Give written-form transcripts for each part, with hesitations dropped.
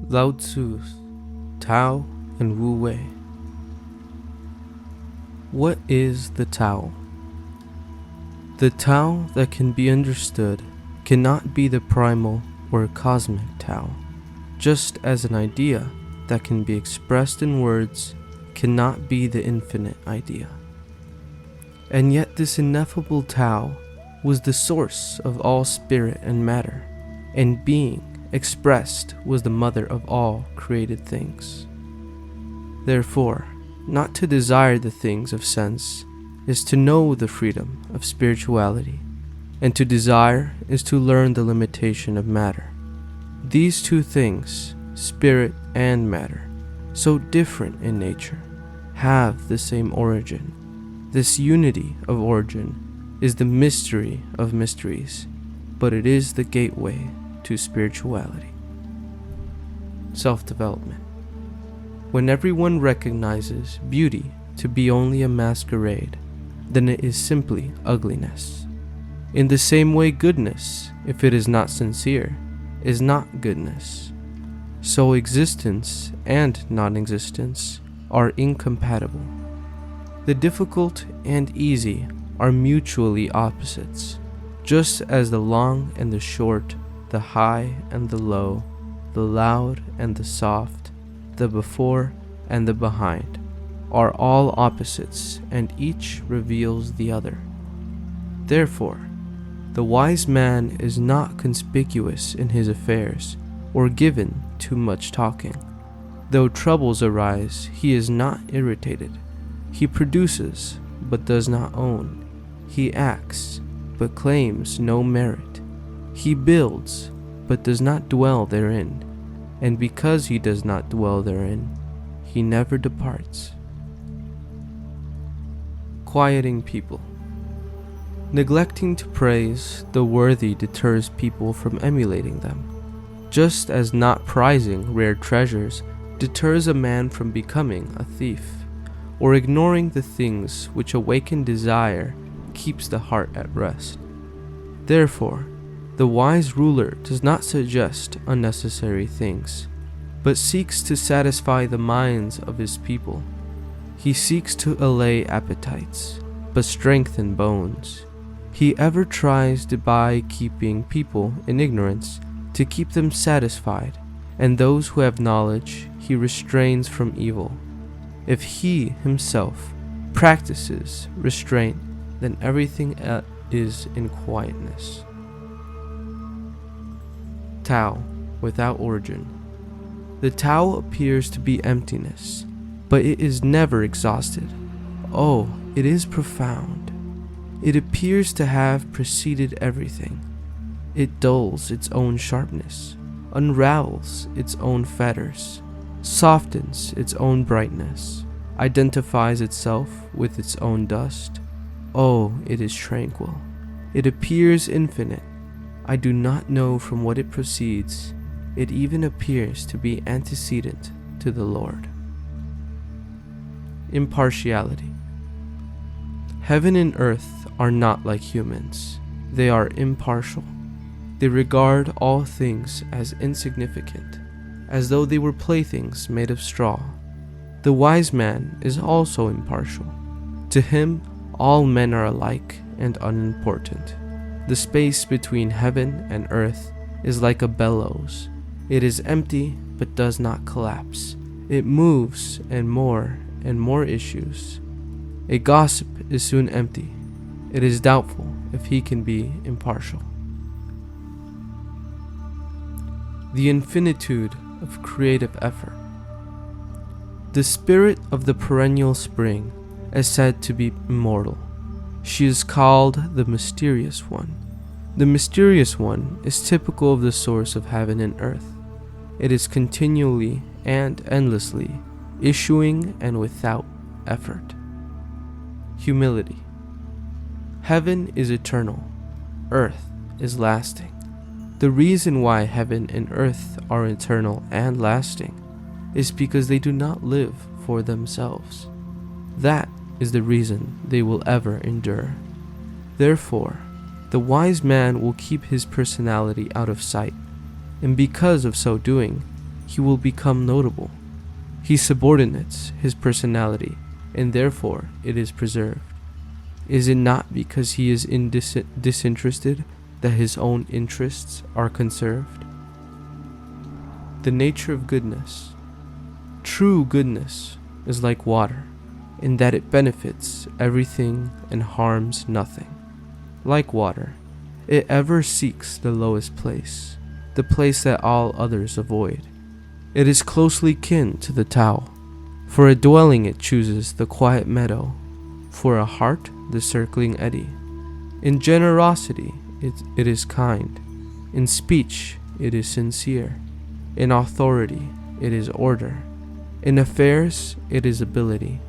Laotzu's Tao and Wu Wei. What is the Tao? The Tao that can be understood cannot be the primal or cosmic Tao, just as an idea that can be expressed in words cannot be the infinite idea. And yet this ineffable Tao was the source of all spirit and matter, and being expressed was the mother of all created things. Therefore, not to desire the things of sense is to know the freedom of spirituality, and to desire is to learn the limitation of matter. These two things, spirit and matter, so different in nature, have the same origin. This unity of origin is the mystery of mysteries, but it is the gateway to spirituality. Self-development. When everyone recognizes beauty to be only a masquerade, then it is simply ugliness. In the same way, goodness, if it is not sincere, is not goodness. So existence and non-existence are incompatible. The difficult and easy are mutually opposites, just as the long and the short, the high and the low, the loud and the soft, the before and the behind, are all opposites, and each reveals the other. Therefore, the wise man is not conspicuous in his affairs, or given too much talking. Though troubles arise, he is not irritated. He produces, but does not own. He acts, but claims no merit. He builds, but does not dwell therein. And because he does not dwell therein, he never departs. Quieting people. Neglecting to praise the worthy deters people from emulating them, just as not prizing rare treasures deters a man from becoming a thief, or ignoring the things which awaken desire keeps the heart at rest. Therefore, the wise ruler does not suggest unnecessary things, but seeks to satisfy the minds of his people. He seeks to allay appetites, but strengthen bones. He ever tries to by keeping people in ignorance to keep them satisfied, and those who have knowledge he restrains from evil. If he himself practices restraint, then everything is in quietness. Tao without origin. The Tao appears to be emptiness, but it is never exhausted. Oh, it is profound. It appears to have preceded everything. It dulls its own sharpness, unravels its own fetters, softens its own brightness, identifies itself with its own dust. Oh, it is tranquil. It appears infinite. I do not know from what it proceeds. It even appears to be antecedent to the Lord. Impartiality. Heaven and earth are not like humans. They are impartial. They regard all things as insignificant, as though they were playthings made of straw. The wise man is also impartial. To him, all men are alike and unimportant. The space between heaven and earth is like a bellows. It is empty but does not collapse. It moves and more issues. A gossip is soon empty. It is doubtful if he can be impartial. The infinitude of creative effort. The spirit of the perennial spring is said to be immortal. She is called the mysterious one. The mysterious one is typical of the source of heaven and earth. It is continually and endlessly issuing and without effort. Humility. Heaven is eternal. Earth is lasting. The reason why heaven and earth are eternal and lasting is because they do not live for themselves. That is the reason they will ever endure. Therefore, the wise man will keep his personality out of sight, and because of so doing, he will become notable. He subordinates his personality, and therefore it is preserved. Is it not because he is disinterested that his own interests are conserved? The nature of goodness. True goodness is like water, in that it benefits everything and harms nothing. Like water, it ever seeks the lowest place, the place that all others avoid. It is closely kin to the Tao. For a dwelling it chooses the quiet meadow, for a heart the circling eddy. In generosity it is kind, in speech it is sincere, in authority it is order, in affairs it is ability,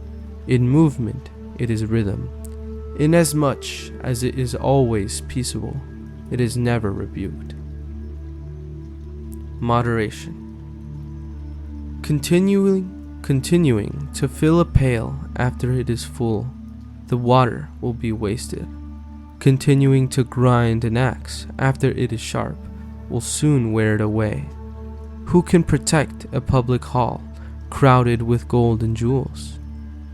in movement it is rhythm. Inasmuch as it is always peaceable, it is never rebuked. Moderation. Continuing to fill a pail after it is full, the water will be wasted. Continuing to grind an axe after it is sharp will soon wear it away. Who can protect a public hall crowded with gold and jewels?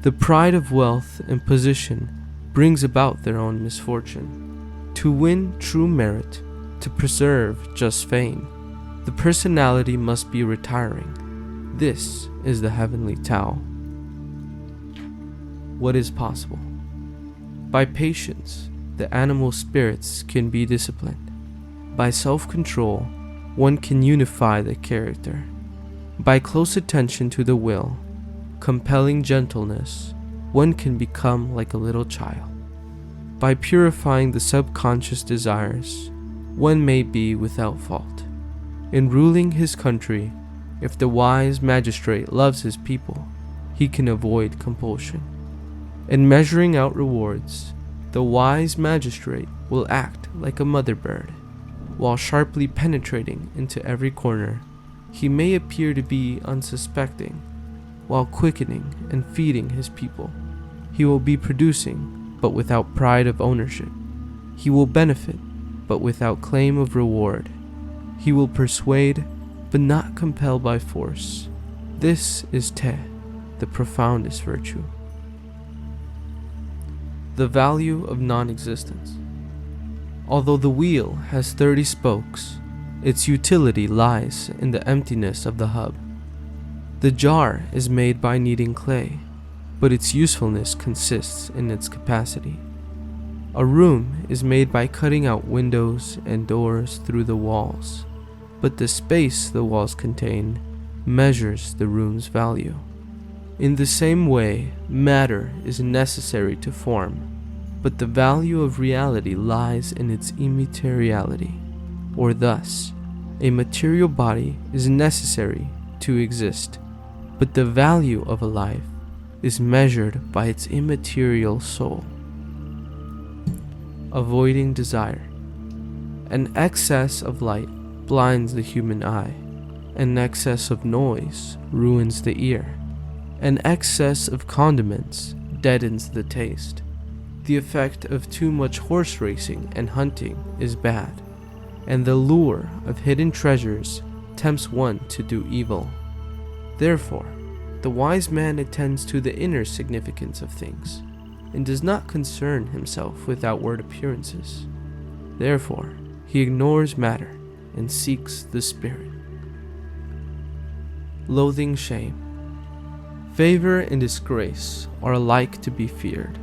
The pride of wealth and position brings about their own misfortune. To win true merit, to preserve just fame, the personality must be retiring. This is the heavenly Tao. What is possible? By patience, the animal spirits can be disciplined. By self-control, one can unify the character. By close attention to the will, compelling gentleness, one can become like a little child. By purifying the subconscious desires, one may be without fault. In ruling his country, if the wise magistrate loves his people, he can avoid compulsion. In measuring out rewards, the wise magistrate will act like a mother bird. While sharply penetrating into every corner, he may appear to be unsuspecting. While quickening and feeding his people, he will be producing, but without pride of ownership. He will benefit, but without claim of reward. He will persuade, but not compel by force. This is Te, the profoundest virtue. The value of non-existence. Although the wheel has 30 spokes, its utility lies in the emptiness of the hub. The jar is made by kneading clay, but its usefulness consists in its capacity. A room is made by cutting out windows and doors through the walls, but the space the walls contain measures the room's value. In the same way, matter is necessary to form, but the value of reality lies in its immateriality. Or thus, a material body is necessary to exist, but the value of a life is measured by its immaterial soul. Avoiding desire. An excess of light blinds the human eye. An excess of noise ruins the ear. An excess of condiments deadens the taste. The effect of too much horse racing and hunting is bad, and the lure of hidden treasures tempts one to do evil. Therefore, the wise man attends to the inner significance of things, and does not concern himself with outward appearances. Therefore, he ignores matter and seeks the spirit. Loathing shame. Favor and disgrace are alike to be feared,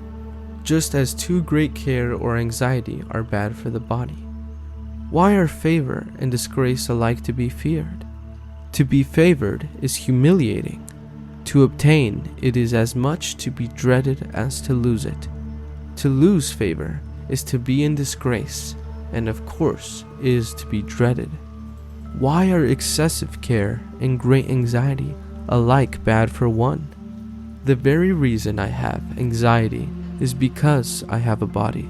just as too great care or anxiety are bad for the body. Why are favor and disgrace alike to be feared? To be favored is humiliating. To obtain it is as much to be dreaded as to lose it. To lose favor is to be in disgrace, and of course is to be dreaded. Why are excessive care and great anxiety alike bad for one? The very reason I have anxiety is because I have a body.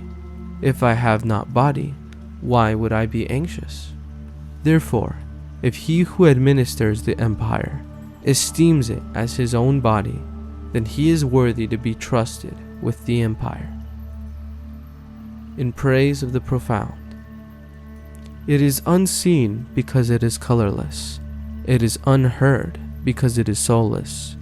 If I have not body, why would I be anxious? Therefore, if he who administers the empire esteems it as his own body, then he is worthy to be trusted with the empire. In praise of the profound. It is unseen because it is colorless. it is unheard because it is soulless.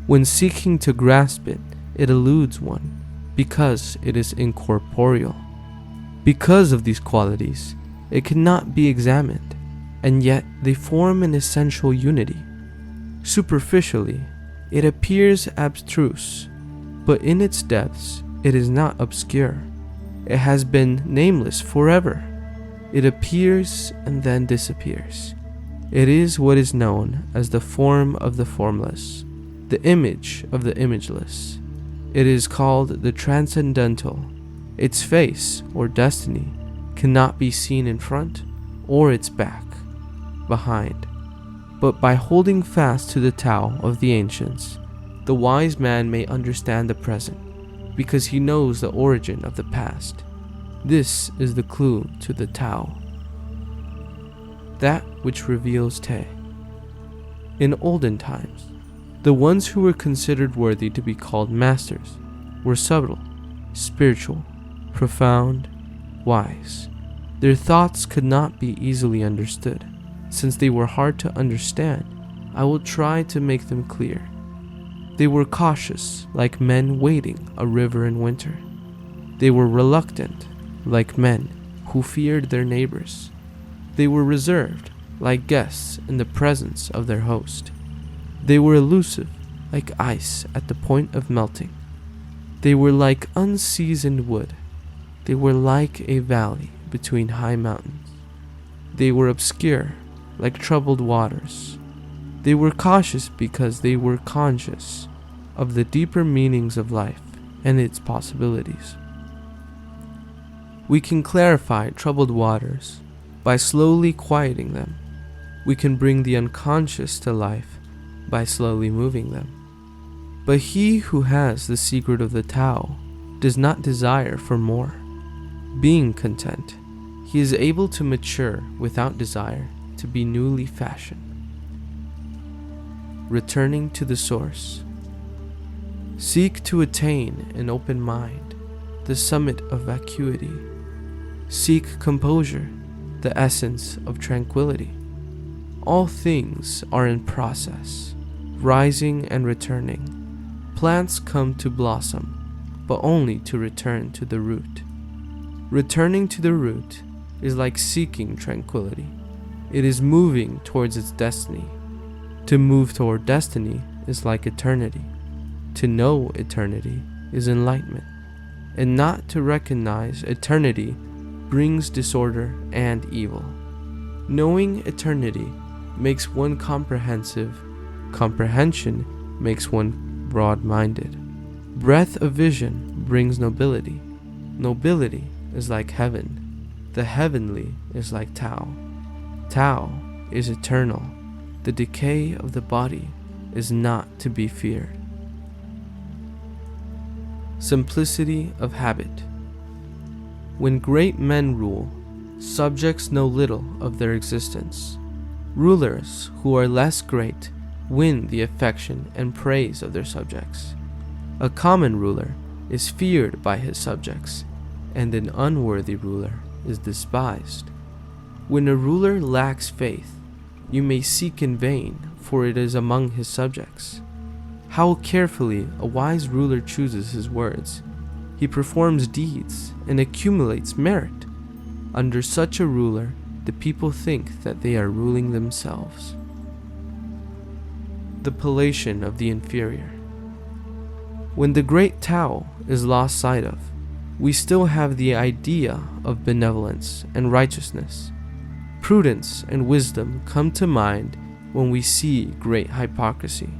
When seeking to grasp it, it eludes one because it is incorporeal. Because of these qualities, it cannot be examined, and yet they form an essential unity. Superficially, it appears abstruse, but in its depths, it is not obscure. It has been nameless forever. It appears and then disappears. It is what is known as the form of the formless, the image of the imageless. It is called the transcendental. Its face, or destiny, cannot be seen in front or its back, behind. But by holding fast to the Tao of the ancients, the wise man may understand the present, because he knows the origin of the past. This is the clue to the Tao, that which reveals Te. In olden times, the ones who were considered worthy to be called masters were subtle, spiritual, profound, wise. Their thoughts could not be easily understood. Since they were hard to understand, I will try to make them clear. They were cautious, like men wading a river in winter. They were reluctant, like men who feared their neighbors. They were reserved, like guests in the presence of their host. They were elusive, like ice at the point of melting. They were like unseasoned wood. They were like a valley between high mountains. They were obscure, like troubled waters. They were cautious because they were conscious of the deeper meanings of life and its possibilities. We can clarify troubled waters by slowly quieting them. We can bring the unconscious to life by slowly moving them. But he who has the secret of the Tao does not desire for more. Being content, he is able to mature without desire to be newly fashioned. Returning to the source. Seek to attain an open mind, the summit of vacuity. Seek composure, the essence of tranquility. All things are in process, rising and returning. Plants come to blossom, but only to return to the root. Returning to the root is like seeking tranquility. It is moving towards its destiny. To move toward destiny is like eternity. To know eternity is enlightenment. And not to recognize eternity brings disorder and evil. Knowing eternity makes one comprehensive. Comprehension makes one broad-minded. Breadth of vision brings nobility. Nobility is like heaven. The heavenly is like Tao. Tao is eternal. The decay of the body is not to be feared. Simplicity of habit. When great men rule, subjects know little of their existence. Rulers who are less great win the affection and praise of their subjects. A common ruler is feared by his subjects, and an unworthy ruler is despised. When a ruler lacks faith, you may seek in vain, for it is among his subjects. How carefully a wise ruler chooses his words. He performs deeds and accumulates merit. Under such a ruler, the people think that they are ruling themselves. The palliation of the inferior. When the great Tao is lost sight of, we still have the idea of benevolence and righteousness. Prudence and wisdom come to mind when we see great hypocrisy.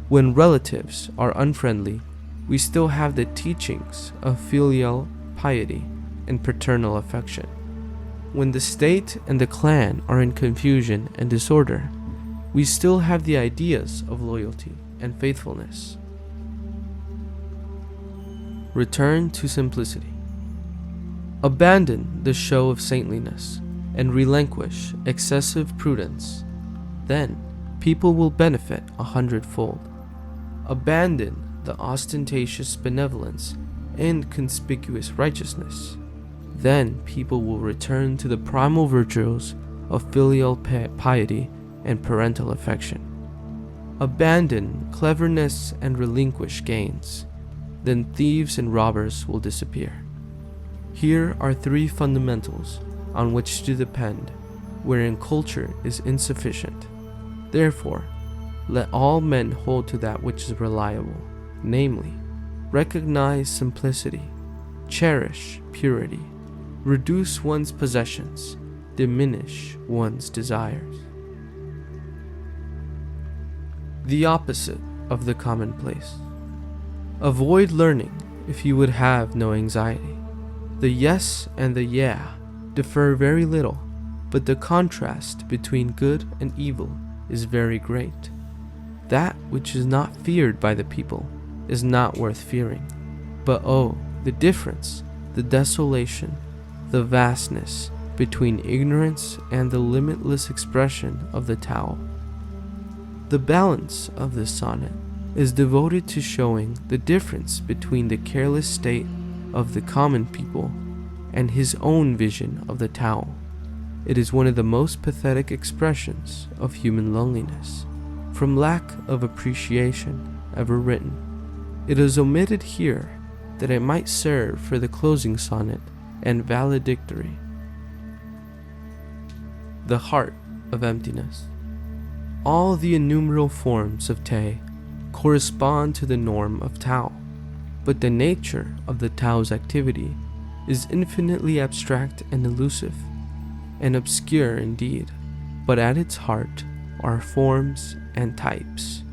When relatives are unfriendly, we still have the teachings of filial piety and paternal affection. When the state and the clan are in confusion and disorder, we still have the ideas of loyalty and faithfulness. Return to simplicity. Abandon the show of saintliness and relinquish excessive prudence. Then people will benefit 100-fold. Abandon the ostentatious benevolence and conspicuous righteousness. Then people will return to the primal virtues of filial piety and parental affection. Abandon cleverness and relinquish gains, then thieves and robbers will disappear. Here are 3 fundamentals on which to depend, wherein culture is insufficient. Therefore, let all men hold to that which is reliable, namely, recognize simplicity, cherish purity, reduce one's possessions, diminish one's desires. The opposite of the commonplace. Avoid learning if you would have no anxiety. The yes and the yeah differ very little, but the contrast between good and evil is very great. That which is not feared by the people is not worth fearing. But oh, the difference, the desolation, the vastness between ignorance and the limitless expression of the Tao. The balance of this sonnet is devoted to showing the difference between the careless state of the common people and his own vision of the Tao. It is one of the most pathetic expressions of human loneliness, from lack of appreciation, ever written. It is omitted here that it might serve for the closing sonnet and valedictory. The heart of emptiness. All the innumerable forms of Te correspond to the norm of Tao, but the nature of the Tao's activity is infinitely abstract and elusive, and obscure indeed, but at its heart are forms and types.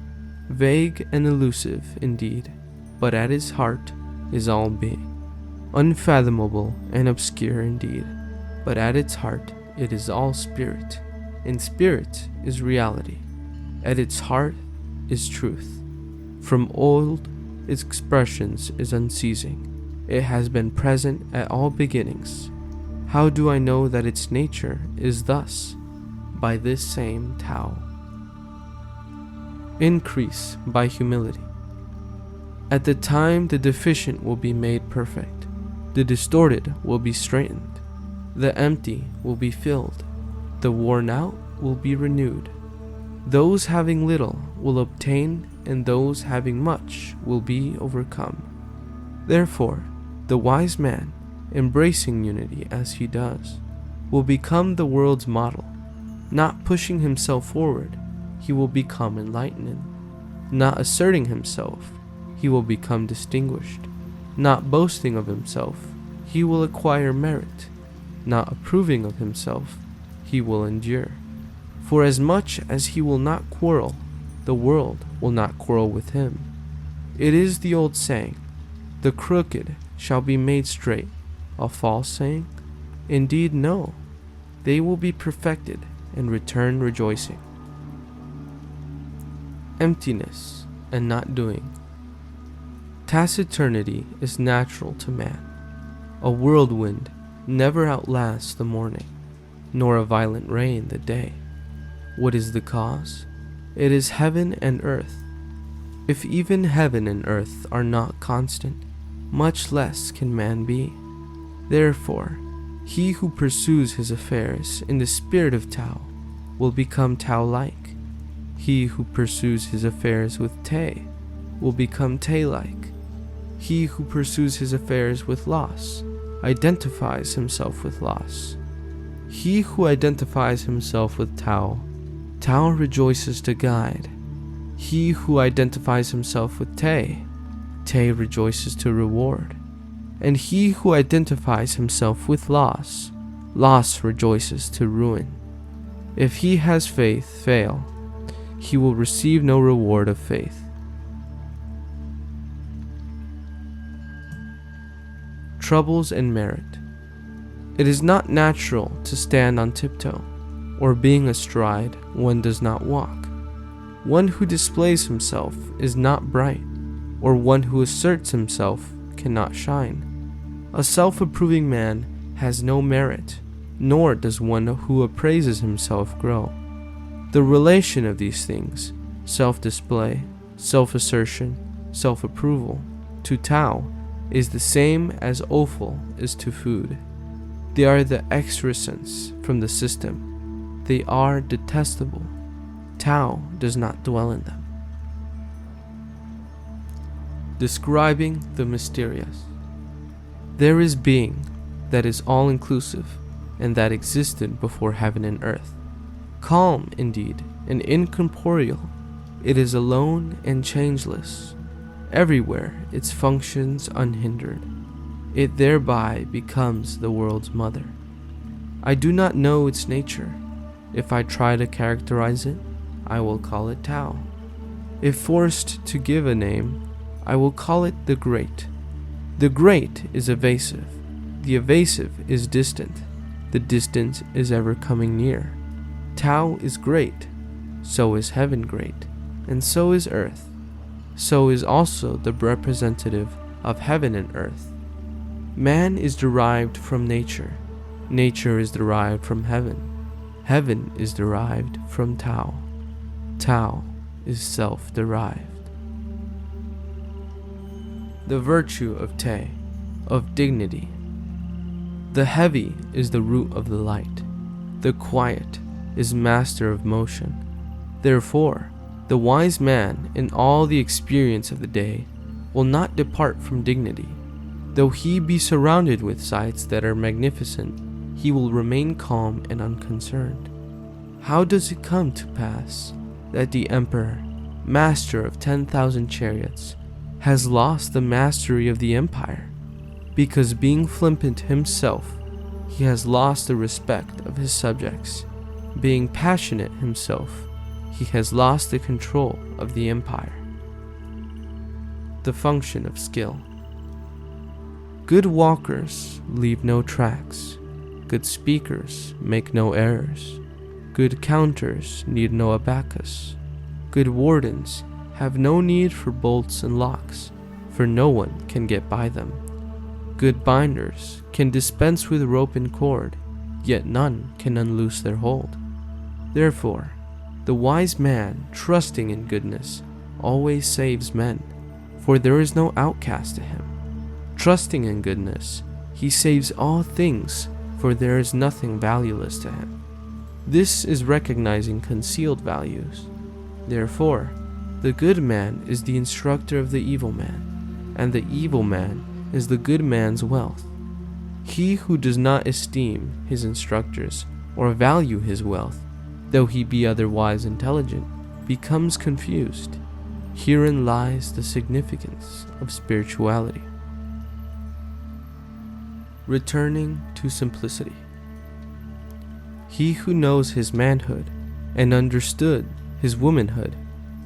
Vague and elusive indeed, but at its heart is all being. Unfathomable and obscure indeed, but at its heart it is all spirit, and spirit is reality. At its heart is truth. From old its expressions is unceasing. It has been present at all beginnings. How do I know that its nature is thus? By this same Tao. Increase by humility. At the time the deficient will be made perfect, the distorted will be straightened, the empty will be filled, the worn out will be renewed. Those having little will obtain, and those having much will be overcome. Therefore, the wise man, embracing unity as he does, will become the world's model. Not pushing himself forward, he will become enlightened. Not asserting himself, he will become distinguished. Not boasting of himself, he will acquire merit. Not approving of himself, he will endure. For as much as he will not quarrel, the world will not quarrel with him. It is the old saying, the crooked shall be made straight. A false saying? Indeed, no. They will be perfected and return rejoicing. Emptiness and not doing. Taciturnity is natural to man. A whirlwind never outlasts the morning, nor a violent rain the day. What is the cause? It is heaven and earth. If even heaven and earth are not constant, much less can man be. Therefore, he who pursues his affairs in the spirit of Tao will become Tao-like. He who pursues his affairs with Te will become Te-like. He who pursues his affairs with loss identifies himself with loss. He who identifies himself with Tao, Tao rejoices to guide. He who identifies himself with Te, Te rejoices to reward. And he who identifies himself with loss, loss rejoices to ruin. If he has faith fail, he will receive no reward of faith. Troubles and merit. It is not natural to stand on tiptoe, or being astride one does not walk. One who displays himself is not bright, or one who asserts himself cannot shine. A self-approving man has no merit, nor does one who appraises himself grow. The relation of these things, self-display, self-assertion, self-approval, to Tao is the same as offal is to food. They are the excrescence from the system. They are detestable. Tao does not dwell in them. Describing the mysterious. There is being that is all-inclusive and that existed before heaven and earth. Calm indeed and incorporeal, it is alone and changeless. Everywhere its functions unhindered. It thereby becomes the world's mother. I do not know its nature. If I try to characterize it, I will call it Tao. If forced to give a name, I will call it the Great. The Great is evasive. The evasive is distant. The distant is ever coming near. Tao is great. So is heaven great. And so is earth. So is also the representative of heaven and earth. Man is derived from nature. Nature is derived from heaven. Heaven is derived from Tao. Tao is self-derived. The virtue of Te, of dignity. The heavy is the root of the light. The quiet is master of motion. Therefore, the wise man in all the experience of the day will not depart from dignity. Though he be surrounded with sights that are magnificent, he will remain calm and unconcerned. How does it come to pass that the emperor, master of 10,000 chariots, has lost the mastery of the empire? Because being flippant himself, he has lost the respect of his subjects. Being passionate himself, he has lost the control of the empire. The function of skill. Good walkers leave no tracks. Good speakers make no errors. Good counters need no abacus. Good wardens have no need for bolts and locks, for no one can get by them. Good binders can dispense with rope and cord, yet none can unloose their hold. Therefore, the wise man, trusting in goodness, always saves men, for there is no outcast to him. Trusting in goodness, he saves all things, for there is nothing valueless to him. This is recognizing concealed values. Therefore, the good man is the instructor of the evil man, and the evil man is the good man's wealth. He who does not esteem his instructors or value his wealth, though he be otherwise intelligent, becomes confused. Herein lies the significance of spirituality. Returning to simplicity. He who knows his manhood and understood his womanhood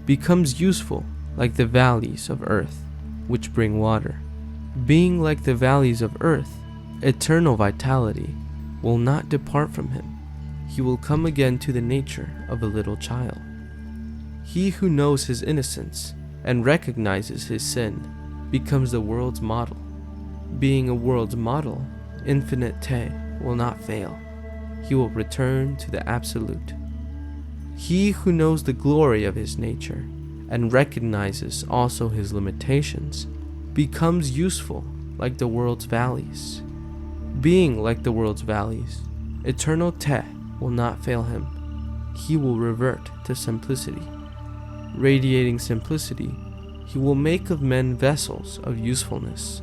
becomes useful like the valleys of earth, which bring water. Being like the valleys of earth, eternal vitality will not depart from him. He will come again to the nature of a little child. He who knows his innocence and recognizes his sin becomes the world's model. Being a world's model, infinite Te will not fail. He will return to the absolute. He who knows the glory of his nature and recognizes also his limitations becomes useful like the world's valleys. Being like the world's valleys, eternal Te will not fail him. He will revert to simplicity. Radiating simplicity, he will make of men vessels of usefulness.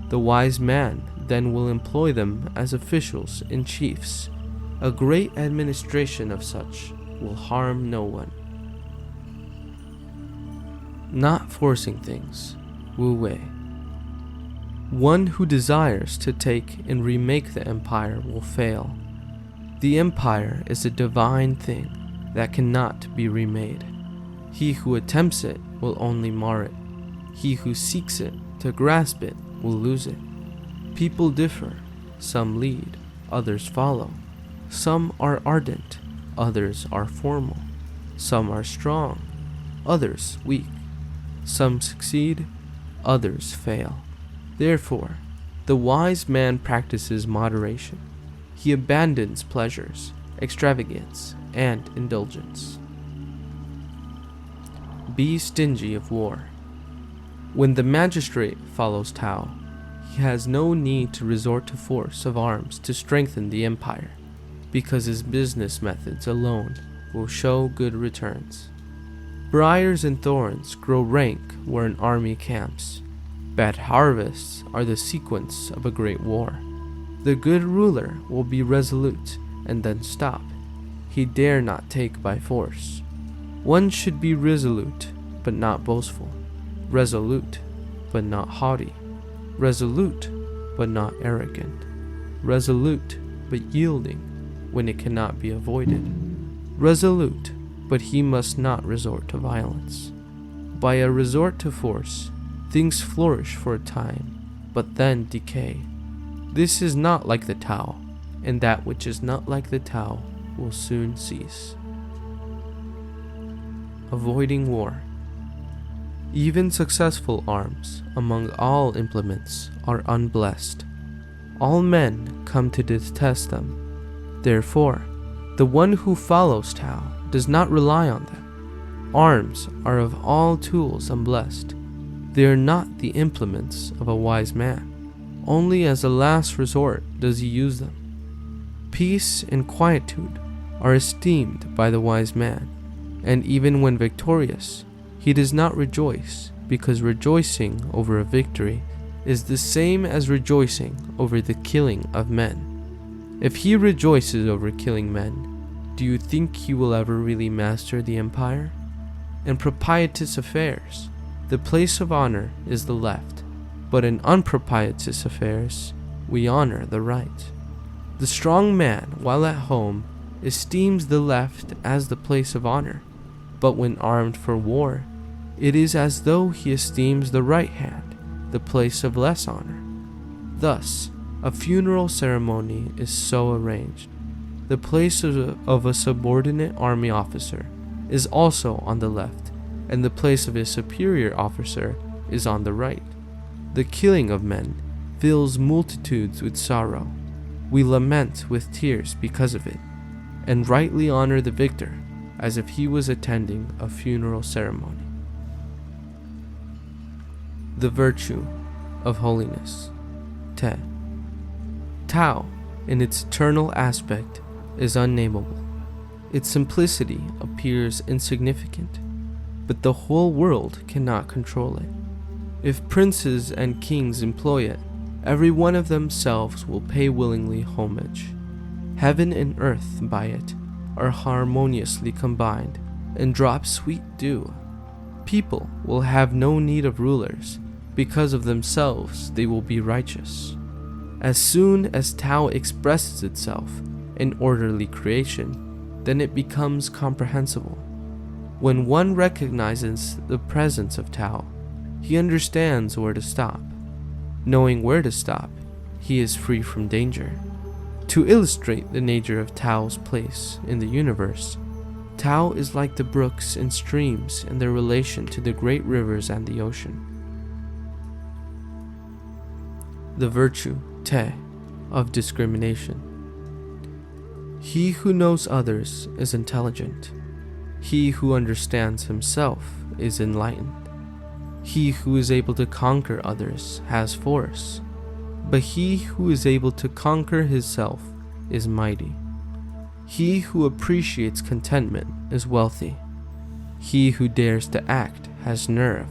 The wise man then will employ them as officials and chiefs. A great administration of such will harm no one. Not forcing things, Wu Wei. One who desires to take and remake the empire will fail. The empire is a divine thing that cannot be remade. He who attempts it will only mar it. He who seeks it to grasp it will lose it. People differ. Some lead, others follow. Some are ardent, others are formal. Some are strong, others weak. Some succeed, others fail. Therefore, the wise man practices moderation. He abandons pleasures, extravagance, and indulgence. Be stingy of war. When the magistrate follows Tao, he has no need to resort to force of arms to strengthen the empire, because his business methods alone will show good returns. Briars and thorns grow rank where an army camps. Bad harvests are the sequence of a great war. The good ruler will be resolute and then stop. He dare not take by force. One should be resolute, but not boastful. Resolute, but not haughty. Resolute, but not arrogant. Resolute, but yielding when it cannot be avoided. Resolute, but he must not resort to violence. By a resort to force, things flourish for a time, but then decay. This is not like the Tao, and that which is not like the Tao will soon cease. Avoiding war. Even successful arms among all implements are unblessed. All men come to detest them. Therefore, the one who follows Tao does not rely on them. Arms are of all tools unblessed. They are not the implements of a wise man. Only as a last resort does he use them. Peace and quietude are esteemed by the wise man, and even when victorious, he does not rejoice, because rejoicing over a victory is the same as rejoicing over the killing of men. If he rejoices over killing men, do you think he will ever really master the empire? In propitious affairs, the place of honor is the left, but in unpropitious affairs, we honor the right. The strong man, while at home, esteems the left as the place of honor, but when armed for war, it is as though he esteems the right hand, the place of less honor. Thus, a funeral ceremony is so arranged. The place of a subordinate army officer is also on the left, and the place of a superior officer is on the right. The killing of men fills multitudes with sorrow. We lament with tears because of it, and rightly honor the victor as if he was attending a funeral ceremony. The virtue of holiness. Te. Tao, in its eternal aspect, is unnamable. Its simplicity appears insignificant, but the whole world cannot control it. If princes and kings employ it, every one of themselves will pay willingly homage. Heaven and earth by it are harmoniously combined and drop sweet dew. People will have no need of rulers, because of themselves they will be righteous. As soon as Tao expresses itself in orderly creation, then it becomes comprehensible. When one recognizes the presence of Tao, he understands where to stop. Knowing where to stop, he is free from danger. To illustrate the nature of Tao's place in the universe, Tao is like the brooks and streams in their relation to the great rivers and the ocean. The virtue, Te, of discrimination. He who knows others is intelligent. He who understands himself is enlightened. He who is able to conquer others has force, but he who is able to conquer himself is mighty. He who appreciates contentment is wealthy. He who dares to act has nerve.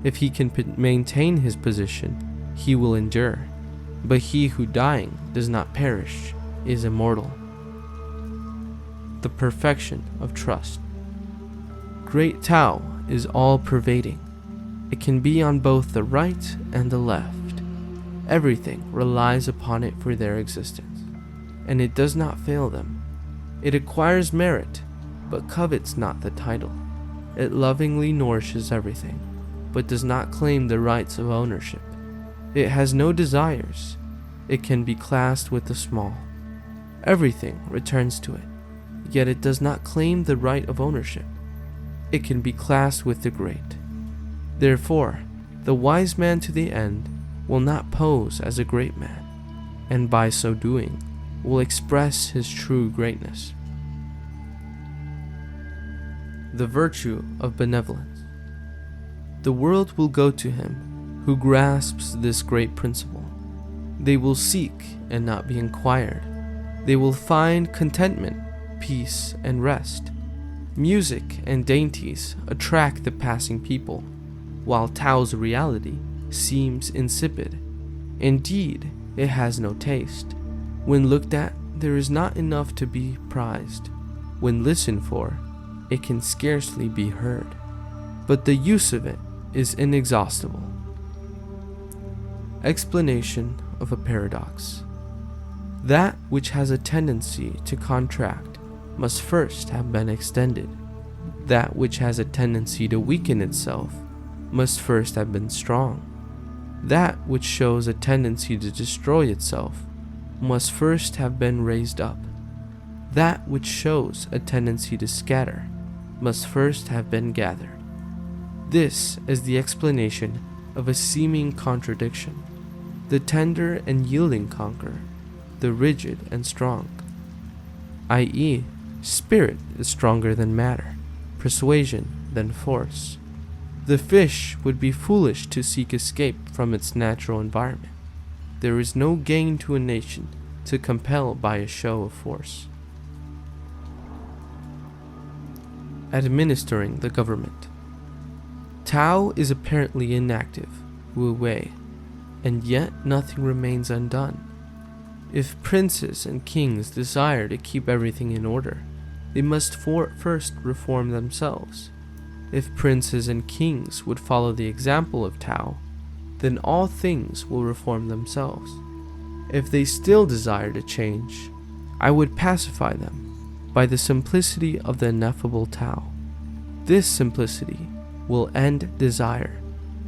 If he can maintain his position, he will endure, but he who dying does not perish is immortal. The perfection of trust. Great Tao is all-pervading. It can be on both the right and the left. Everything relies upon it for their existence, and it does not fail them. It acquires merit, but covets not the title. It lovingly nourishes everything, but does not claim the rights of ownership. It has no desires. It can be classed with the small. Everything returns to it, yet it does not claim the right of ownership. It can be classed with the great. Therefore, the wise man to the end will not pose as a great man, and by so doing, will express his true greatness. The virtue of benevolence. The world will go to him who grasps this great principle. They will seek and not be inquired. They will find contentment, peace, and rest, Music and dainties attract the passing people, while Tao's reality seems insipid. Indeed, it has no taste. When looked at, there is not enough to be prized. When listened for, it can scarcely be heard. But the use of it is inexhaustible. Explanation of a paradox. That which has a tendency to contract must first have been extended. That which has a tendency to weaken itself must first have been strong. That which shows a tendency to destroy itself must first have been raised up. That which shows a tendency to scatter must first have been gathered. This is the explanation of a seeming contradiction. The tender and yielding conquer, the rigid and strong. I.e., spirit is stronger than matter, persuasion than force. The fish would be foolish to seek escape from its natural environment. There is no gain to a nation to compel by a show of force. Administering the government. Tao is apparently inactive, Wu Wei, and yet nothing remains undone. If princes and kings desire to keep everything in order, they must first reform themselves. If princes and kings would follow the example of Tao, then all things will reform themselves. If they still desire to change, I would pacify them by the simplicity of the ineffable Tao. This simplicity will end desire,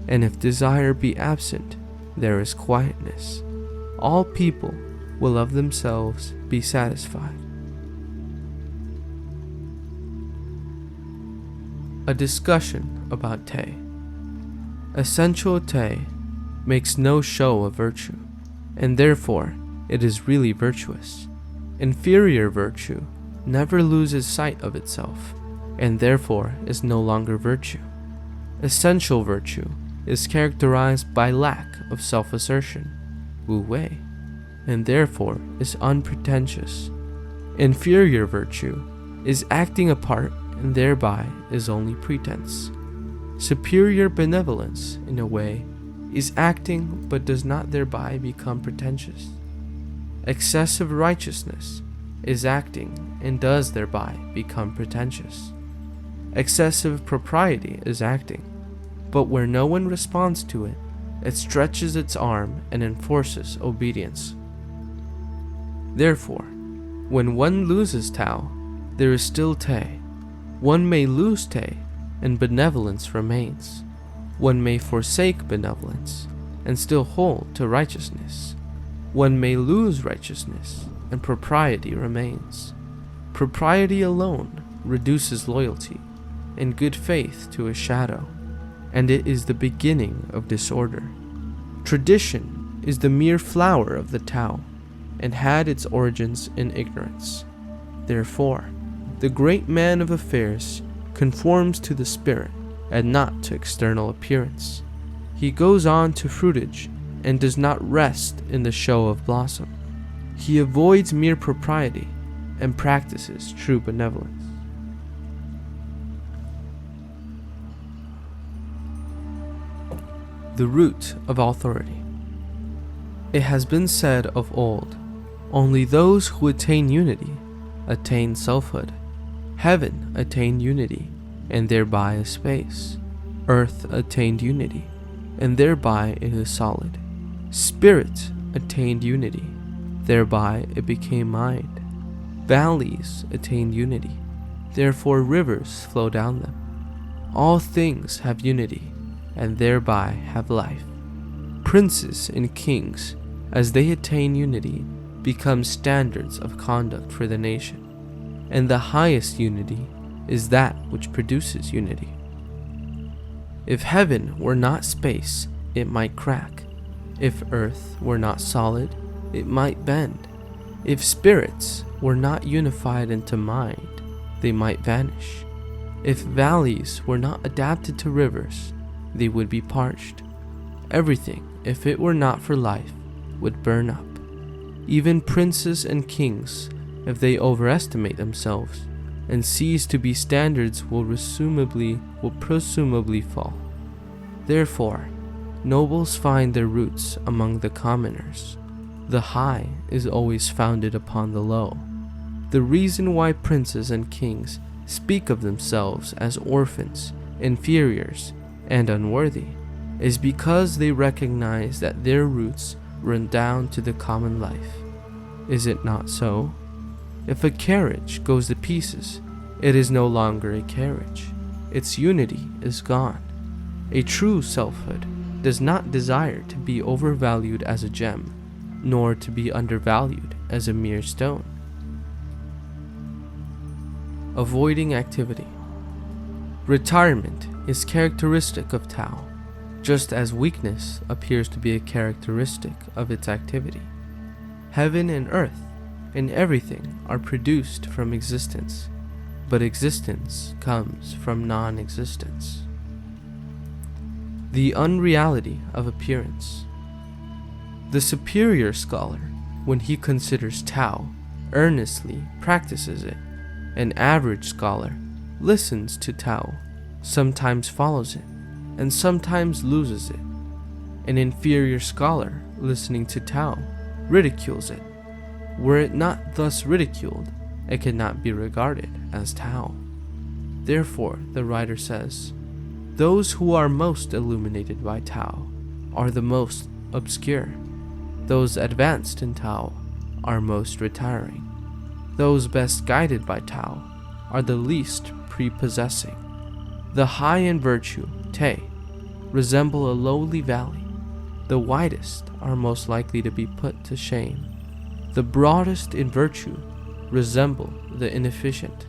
and if desire be absent, there is quietness. All people will of themselves be satisfied. A discussion about Te. Essential Te makes no show of virtue, and therefore it is really virtuous. Inferior virtue never loses sight of itself, and therefore is no longer virtue. Essential virtue is characterized by lack of self-assertion, Wu Wei, and therefore is unpretentious. Inferior virtue is acting a part and thereby is only pretense. Superior benevolence, in a way, is acting but does not thereby become pretentious. Excessive righteousness is acting and does thereby become pretentious. Excessive propriety is acting, but where no one responds to it, it stretches its arm and enforces obedience. Therefore, when one loses Tao, there is still Te. One may lose Te, and benevolence remains. One may forsake benevolence, and still hold to righteousness. One may lose righteousness, and propriety remains. Propriety alone reduces loyalty, and good faith to a shadow, and it is the beginning of disorder. Tradition is the mere flower of the Tao, and had its origins in ignorance. Therefore, the great man of affairs conforms to the spirit and not to external appearance. He goes on to fruitage and does not rest in the show of blossom. He avoids mere propriety and practices true benevolence. The root of authority. It has been said of old, only those who attain unity attain selfhood. Heaven attained unity, and thereby a space. Earth attained unity, and thereby it is solid. Spirit attained unity, thereby it became mind. Valleys attained unity, therefore rivers flow down them. All things have unity, and thereby have life. Princes and kings, as they attain unity, become standards of conduct for the nation. And the highest unity is that which produces unity. If heaven were not space, it might crack. If earth were not solid, it might bend. If spirits were not unified into mind, they might vanish. If valleys were not adapted to rivers, they would be parched. Everything, if it were not for life, would burn up. Even princes and kings, if they overestimate themselves, and cease to be standards will presumably fall. Therefore, nobles find their roots among the commoners. The high is always founded upon the low. The reason why princes and kings speak of themselves as orphans, inferiors, and unworthy is because they recognize that their roots run down to the common life. Is it not so? If a carriage goes to pieces, it is no longer a carriage. Its unity is gone. A true selfhood does not desire to be overvalued as a gem, nor to be undervalued as a mere stone. Avoiding activity. Retirement is characteristic of Tao, just as weakness appears to be a characteristic of its activity. Heaven and earth and everything are produced from existence, but existence comes from non-existence. The unreality of appearance. The superior scholar, when he considers Tao, earnestly practices it. An average scholar listens to Tao, sometimes follows it, and sometimes loses it. An inferior scholar listening to Tao ridicules it. Were it not thus ridiculed, it could not be regarded as Tao. Therefore, the writer says, those who are most illuminated by Tao are the most obscure. Those advanced in Tao are most retiring. Those best guided by Tao are the least prepossessing. The high in virtue, Te, resemble a lowly valley. The widest are most likely to be put to shame. The broadest in virtue resemble the inefficient.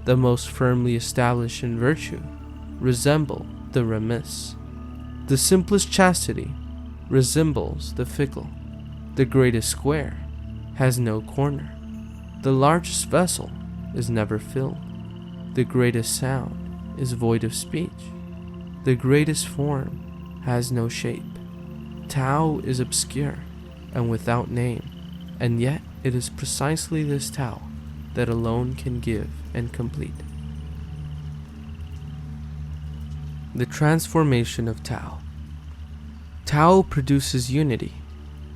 The most firmly established in virtue resemble the remiss. The simplest chastity resembles the fickle. The greatest square has no corner. The largest vessel is never filled. The greatest sound is void of speech. The greatest form has no shape. Tao is obscure and without name, and yet it is precisely this Tao that alone can give and complete. The transformation of Tao. Tao produces unity.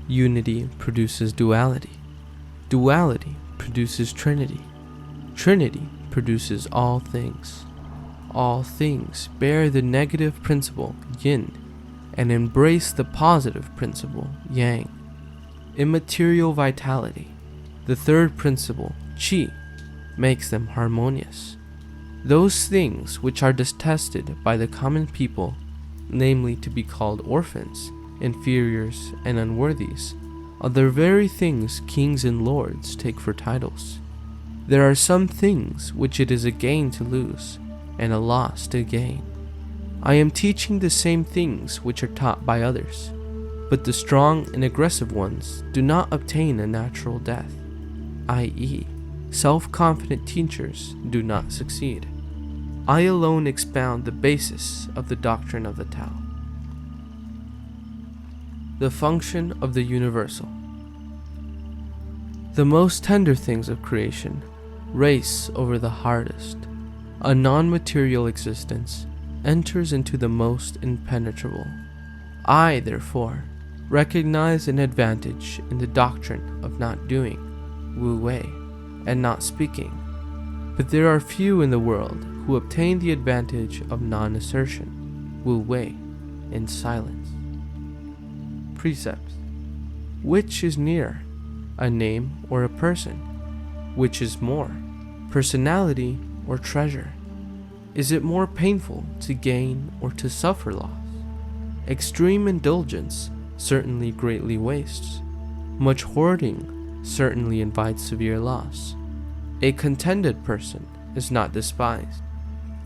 Unity produces duality. Duality produces trinity. Trinity produces all things. All things bear the negative principle, yin, and embrace the positive principle, yang. Immaterial vitality, the third principle, qi, makes them harmonious. Those things which are detested by the common people, namely to be called orphans, inferiors, and unworthies, are the very things kings and lords take for titles. There are some things which it is a gain to lose, and a loss to gain. I am teaching the same things which are taught by others, but the strong and aggressive ones do not obtain a natural death, i.e., self-confident teachers do not succeed. I alone expound the basis of the doctrine of the Tao. The function of the universal. The most tender things of creation race over the hardest. A non-material existence enters into the most impenetrable. I, therefore, recognize an advantage in the doctrine of not doing, wu wei, and not speaking. But there are few in the world who obtain the advantage of non-assertion, wu wei, in silence. Precepts. Which is nearer, a name or a person? Which is more, personality or treasure? Is it more painful to gain or to suffer loss? Extreme indulgence certainly greatly wastes. Much hoarding certainly invites severe loss. A contented person is not despised.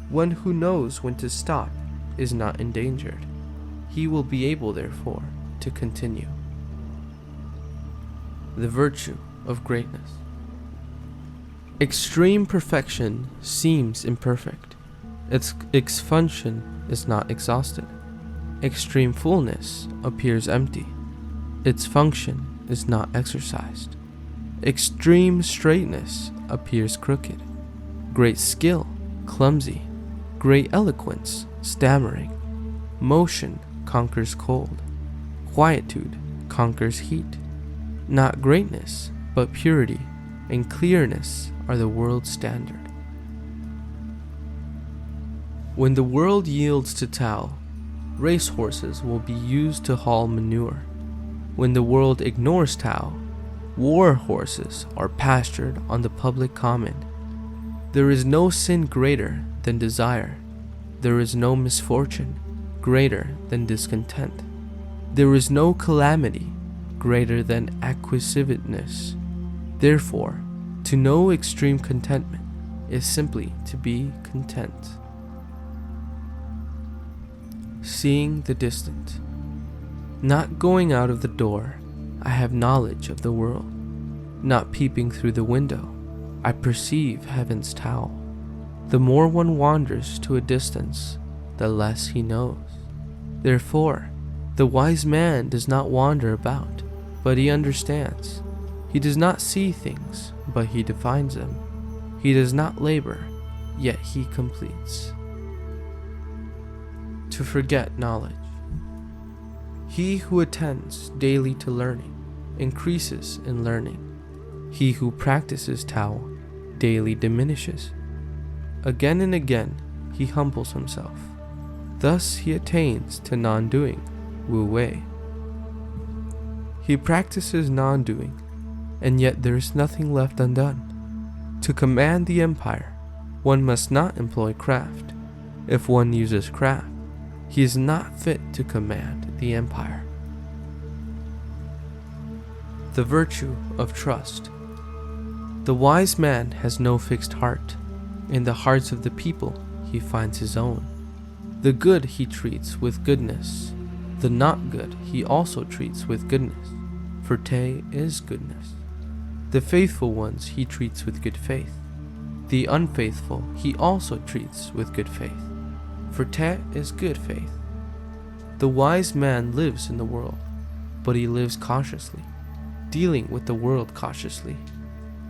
One who knows when to stop is not endangered. He will be able, therefore, to continue. The virtue of greatness. Extreme perfection seems imperfect. Its function is not exhausted. Extreme fullness appears empty. Its function is not exercised. Extreme straightness appears crooked. Great skill, clumsy. Great eloquence, stammering. Motion conquers cold. Quietude conquers heat. Not greatness, but purity and clearness are the world's standard. When the world yields to Tao, racehorses will be used to haul manure. When the world ignores Tao, war horses are pastured on the public common. There is no sin greater than desire. There is no misfortune greater than discontent. There is no calamity greater than acquisitiveness. Therefore, to know extreme contentment is simply to be content. Seeing the distant. Not going out of the door, I have knowledge of the world. Not peeping through the window, I perceive heaven's Tao. The more one wanders to a distance, the less he knows. Therefore, the wise man does not wander about, but he understands. He does not see things, but he defines them. He does not labor, yet he completes. To forget knowledge. He who attends daily to learning increases in learning. He who practices Tao daily diminishes. Again and again he humbles himself. Thus he attains to non-doing, Wu Wei. He practices non-doing, and yet there is nothing left undone. To command the empire, one must not employ craft. If one uses craft, he is not fit to command the empire. The virtue of trust. The wise man has no fixed heart. In the hearts of the people he finds his own. The good he treats with goodness. The not good he also treats with goodness, for Te is goodness. The faithful ones he treats with good faith. The unfaithful he also treats with good faith, for Te is good faith. The wise man lives in the world, but he lives cautiously, dealing with the world cautiously.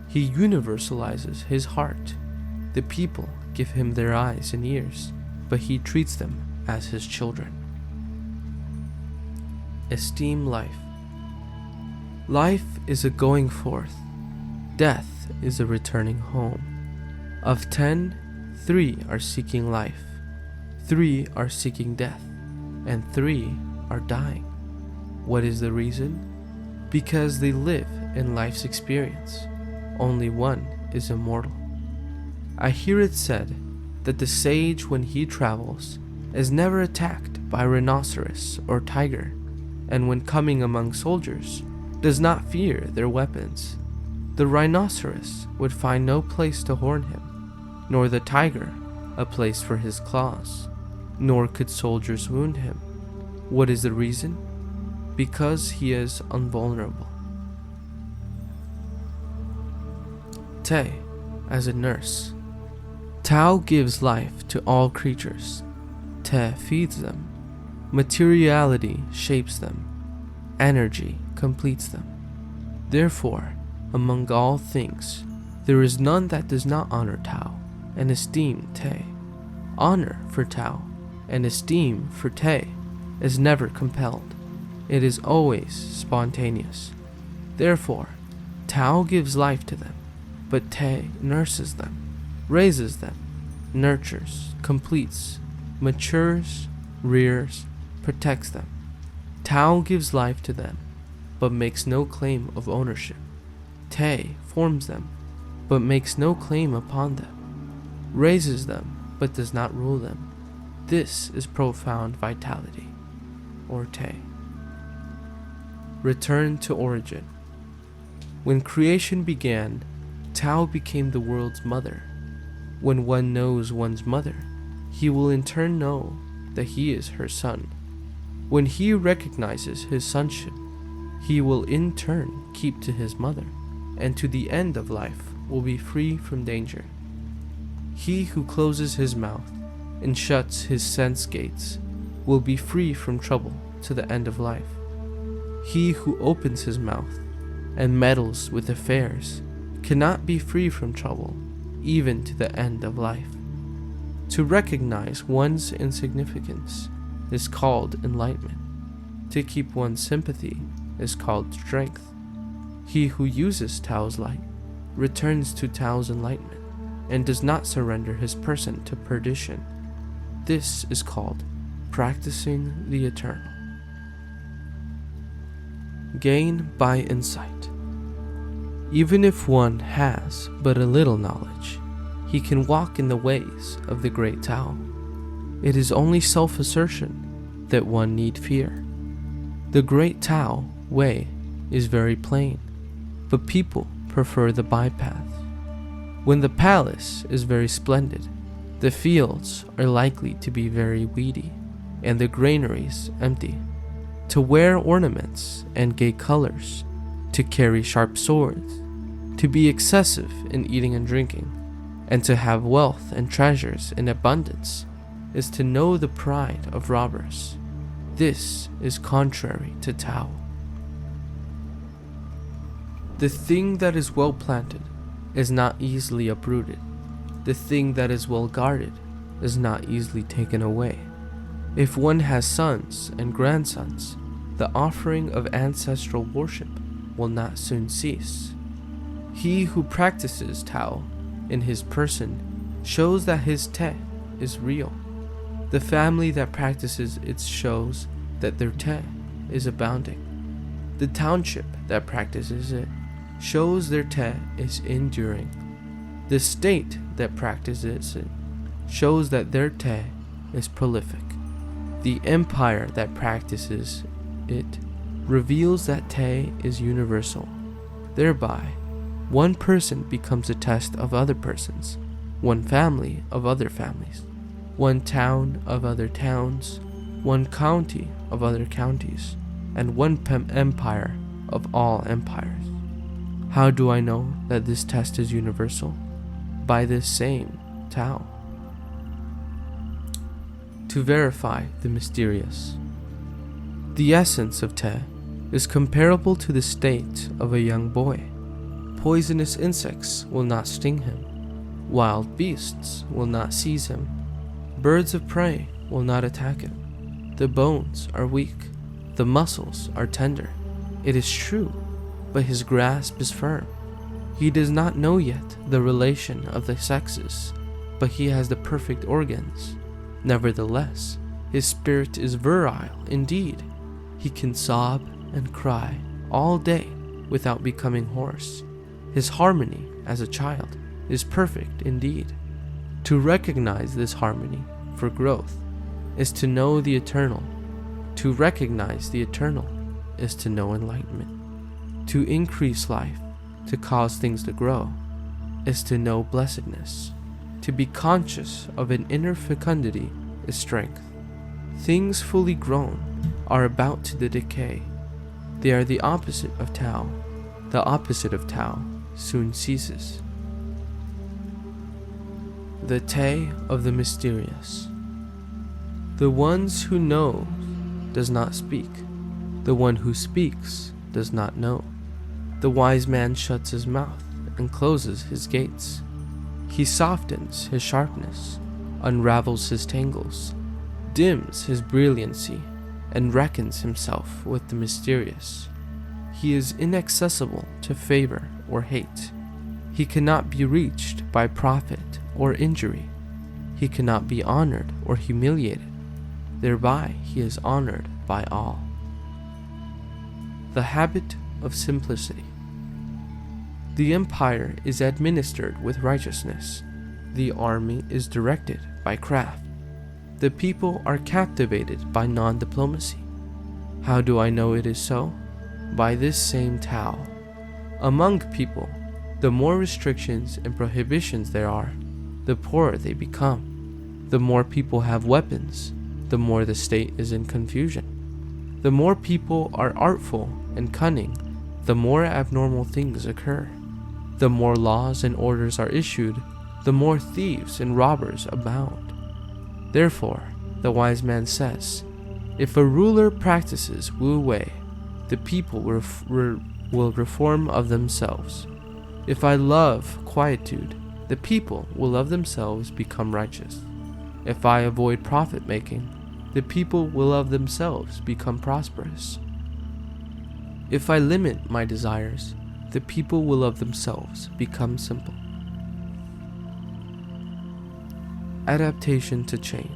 He universalizes his heart. The people give him their eyes and ears, but he treats them as his children. Esteem life. Life is a going forth. Death is a returning home. Of 10, 3 are seeking life, 3 are seeking death, and 3 are dying. What is the reason? Because they live in life's experience. Only one is immortal. I hear it said that the sage, when he travels, is never attacked by rhinoceros or tiger, and when coming among soldiers, does not fear their weapons. The rhinoceros would find no place to horn him, nor the tiger a place for his claws, nor could soldiers wound him. What is the reason? Because he is invulnerable. Te, as a nurse. Tao gives life to all creatures. Te feeds them. Materiality shapes them. Energy completes them. Therefore, among all things, there is none that does not honor Tao and esteem Te. Honor for Tao and esteem for Te is never compelled. It is always spontaneous. Therefore, Tao gives life to them, but Te nurses them, raises them, nurtures, completes, matures, rears, protects them. Tao gives life to them, but makes no claim of ownership. Te forms them, but makes no claim upon them, raises them, but does not rule them. This is profound vitality, or Te. Return to origin. When creation began, Tao became the world's mother. When one knows one's mother, he will in turn know that he is her son. When he recognizes his sonship, he will in turn keep to his mother, and to the end of life will be free from danger. He who closes his mouth and shuts his sense gates will be free from trouble to the end of life. He who opens his mouth and meddles with affairs cannot be free from trouble, even to the end of life. To recognize one's insignificance is called enlightenment. To keep one's sympathy is called strength. He who uses Tao's light returns to Tao's enlightenment and does not surrender his person to perdition. This is called practicing the eternal. Gain by insight. Even if one has but a little knowledge, he can walk in the ways of the great Tao. It is only self-assertion that one need fear. The great Tao way is very plain, but people prefer the bypath. When the palace is very splendid, the fields are likely to be very weedy, and the granaries empty. To wear ornaments and gay colors, to carry sharp swords, to be excessive in eating and drinking, and to have wealth and treasures in abundance, is to know the pride of robbers. This is contrary to Tao. The thing that is well planted is not easily uprooted. The thing that is well guarded is not easily taken away. If one has sons and grandsons, the offering of ancestral worship will not soon cease. He who practices Tao in his person shows that his Te is real. The family that practices it shows that their Te is abounding. The township that practices it shows their Te is enduring. The state that practices it shows that their Te is prolific. The empire that practices it reveals that Te is universal. Thereby, one person becomes a test of other persons, one family of other families, one town of other towns, one county of other counties, and one empire of all empires. How do I know that this test is universal? By this same Tao. To verify the mysterious. The essence of Te is comparable to the state of a young boy. Poisonous insects will not sting him. Wild beasts will not seize him. Birds of prey will not attack him. The bones are weak. The muscles are tender. It is true, but his grasp is firm. He does not know yet the relation of the sexes, but he has the perfect organs. Nevertheless, his spirit is virile indeed. He can sob and cry all day without becoming hoarse. His harmony as a child is perfect indeed. To recognize this harmony for growth is to know the eternal. To recognize the eternal is to know enlightenment. To increase life, to cause things to grow, is to know blessedness. To be conscious of an inner fecundity is strength. Things fully grown are about to decay. They are the opposite of Tao. The opposite of Tao soon ceases. The Te of the mysterious. The ones who know does not speak. The one who speaks does not know. The wise man shuts his mouth and closes his gates. He softens his sharpness, unravels his tangles, dims his brilliancy, and reckons himself with the mysterious. He is inaccessible to favor or hate. He cannot be reached by profit or injury. He cannot be honored or humiliated. Thereby he is honored by all. The habit of simplicity. The empire is administered with righteousness. The army is directed by craft. The people are captivated by non-diplomacy. How do I know it is so? By this same Tao. Among people, the more restrictions and prohibitions there are, the poorer they become. The more people have weapons, the more the state is in confusion. The more people are artful and cunning, the more abnormal things occur. The more laws and orders are issued, the more thieves and robbers abound. Therefore, the wise man says, if a ruler practices Wu Wei, the people will reform of themselves. If I love quietude, the people will of themselves become righteous. If I avoid profit-making, the people will of themselves become prosperous. If I limit my desires, the people will of themselves become simple. Adaptation to change.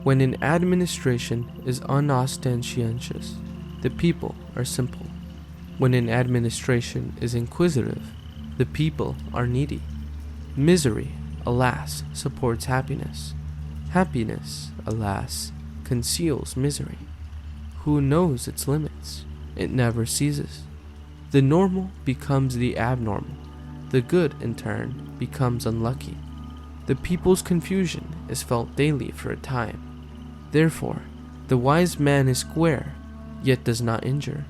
When an administration is unostentatious, the people are simple. When an administration is inquisitive, the people are needy. Misery, alas, supports happiness. Happiness, alas, conceals misery. Who knows its limits? It never ceases. The normal becomes the abnormal. The good, in turn, becomes unlucky. The people's confusion is felt daily for a time. Therefore, the wise man is square, yet does not injure.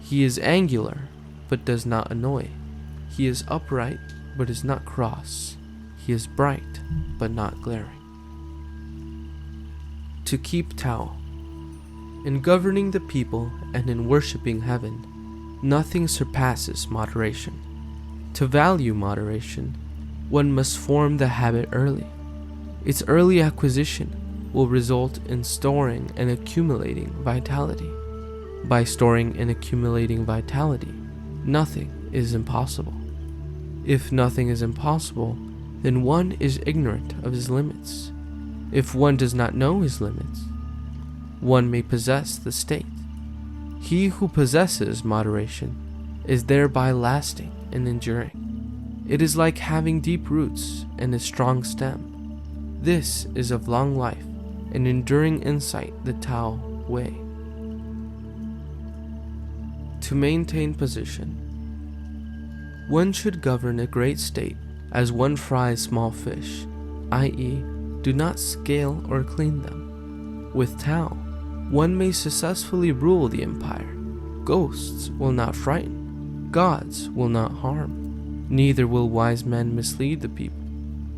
He is angular, but does not annoy. He is upright, but is not cross. He is bright, but not glaring. To keep Tao. In governing the people and in worshipping heaven, nothing surpasses moderation. To value moderation, one must form the habit early. Its early acquisition will result in storing and accumulating vitality. By storing and accumulating vitality, nothing is impossible. If nothing is impossible, then one is ignorant of his limits. If one does not know his limits, one may possess the state. He who possesses moderation is thereby lasting and enduring. It is like having deep roots and a strong stem. This is of long life and enduring insight, the Tao way. To maintain position. One should govern a great state as one fries small fish, i.e., do not scale or clean them. With Tao, one may successfully rule the empire. Ghosts will not frighten, gods will not harm, neither will wise men mislead the people.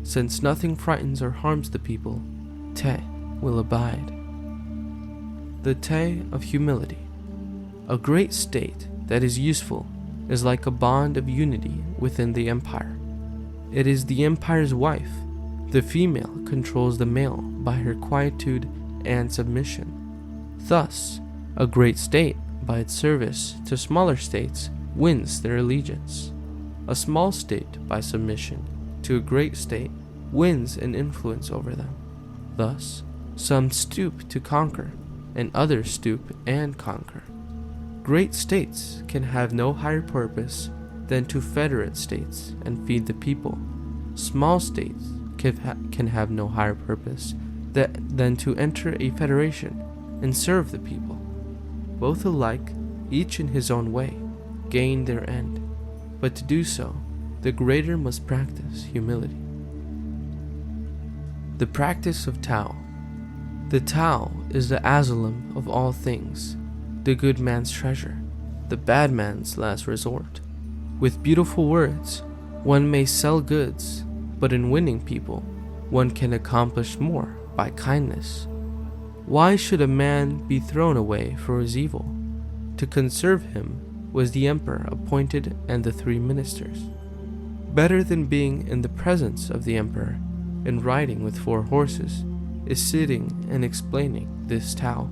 Since nothing frightens or harms the people, Te will abide. The Te of humility. A great state that is useful is like a bond of unity within the empire. It is the empire's wife. The female controls the male by her quietude and submission. Thus, a great state, by its service to smaller states, wins their allegiance. A small state, by submission to a great state, wins an influence over them. Thus, some stoop to conquer, and others stoop and conquer. Great states can have no higher purpose than to federate states and feed the people. Small states can have no higher purpose than to enter a federation and serve the people. Both alike, each in his own way, gain their end, but to do so, the greater must practice humility. The practice of Tao. The Tao is the asylum of all things, the good man's treasure, the bad man's last resort. With beautiful words, one may sell goods, but in winning people, one can accomplish more by kindness. Why should a man be thrown away for his evil? To conserve him was the emperor appointed and the 3 ministers. Better than being in the presence of the emperor and riding with 4 horses is sitting and explaining this Tao.